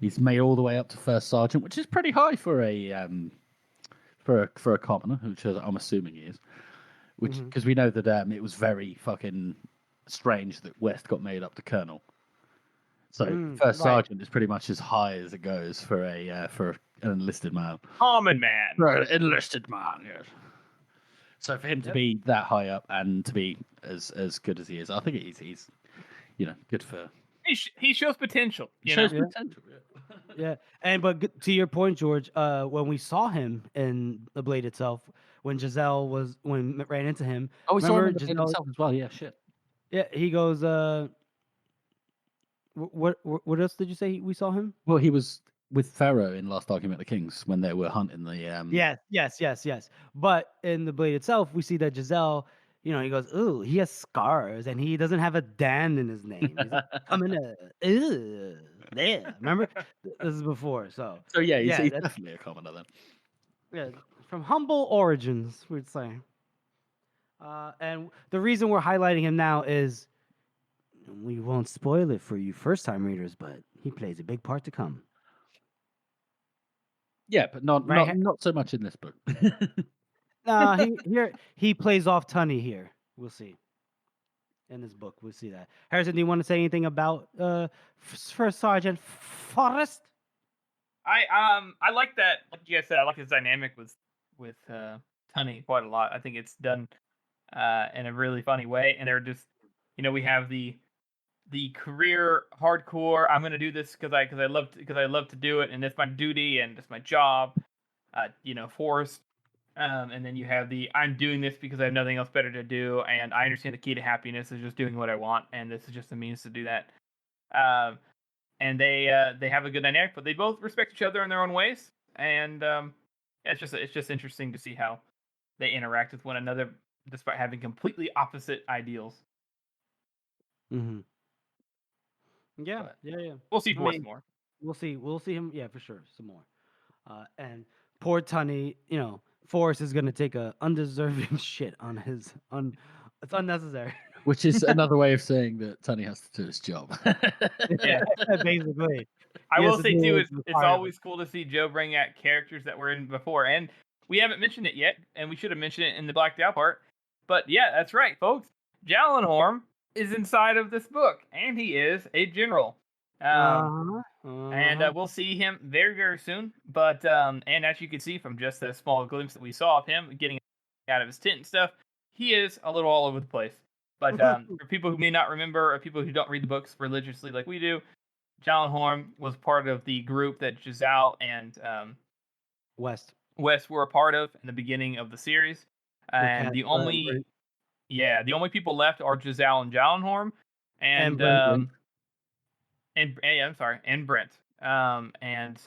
He's made all the way up to first sergeant, which is pretty high for a commoner, which I'm assuming he is. Which because we know that it was very fucking strange that West got made up to colonel. So first sergeant is pretty much as high as it goes for an enlisted man. Common man. Right, enlisted man. Yes. So for him to be that high up and to be as good as he is, I think he's good for. He shows potential. Potential. Yeah, but to your point, George, when we saw him in the Blade itself, when ran into him, we saw him in the Blade itself as well. Yeah, shit. Yeah, he goes. What else did you say we saw him? Well, he was with Pharaoh in Last Argument of the Kings when they were hunting the. Yes. But in the Blade itself, we see that Giselle. He goes, ooh, he has scars, and he doesn't have a Dan in his name. He's coming to, yeah. Remember, this is before, so. So yeah, he's definitely a commoner then. Yeah, from humble origins, we'd say. And the reason we're highlighting him now is, we won't spoil it for you first-time readers, but he plays a big part to come. Yeah, but not so much in this book. He plays off Tunney here. We'll see. In this book, we'll see that. Harrison, do you want to say anything about First Sergeant Forrest? I like that. Like you guys said, I like his dynamic with Tunney quite a lot. I think it's done in a really funny way, and they're just we have the career hardcore. I'm going to do this because I love to do it, and it's my duty and it's my job. Forrest. And then you have I'm doing this because I have nothing else better to do, and I understand the key to happiness is just doing what I want, and this is just a means to do that. And they have a good dynamic, but they both respect each other in their own ways, and it's just interesting to see how they interact with one another despite having completely opposite ideals. Mm-hmm. Yeah. We'll see Forrest more. We'll see him. Yeah, for sure, some more. And poor Tunney, Forrest is going to take a undeserving shit on his it's unnecessary. Which is another way of saying that Tunney has to do his job. Yeah, basically. I will say too, it's always cool to see Joe bring out characters that were in before, and we haven't mentioned it yet, and we should have mentioned it in the Blacked Out part. But yeah, that's right, folks. Gyllenhaal is inside of this book, and he is a general. And we'll see him very, very soon. But and as you can see from just the small glimpse that we saw of him getting out of his tent and stuff, he is a little all over the place. But for people who may not remember, or people who don't read the books religiously like we do, Gyllenhaal was part of the group that Giselle and West were a part of in the beginning of the series. And the only people left are Giselle and Gyllenhaal and Brent. And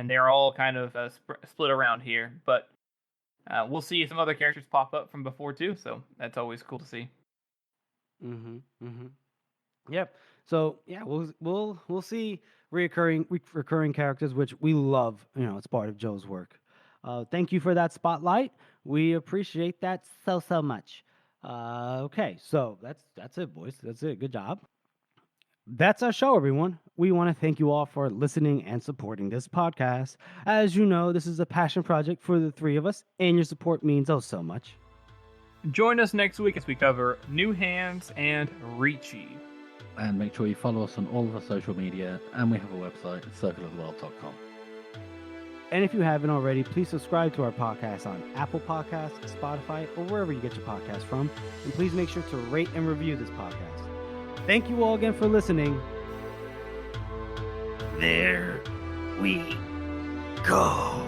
they're all kind of split around here, but we'll see some other characters pop up from before too, so that's always cool to see. Yep. So yeah, we'll see recurring characters, which we love. It's part of Joe's work. Thank you for that spotlight. We appreciate that so much. Okay, so that's it, boys. That's it. Good job. That's our show, everyone. We want to thank you all for listening and supporting this podcast. As you know, this is a passion project for the three of us, and your support means oh so much. Join us next week as we cover New Hands and Ricci. And make sure you follow us on all of our social media, and we have a website, circleoftheworld.com. And if you haven't already, please subscribe to our podcast on Apple Podcasts, Spotify, or wherever you get your podcasts from. And please make sure to rate and review this podcast. Thank you all again for listening. There we go.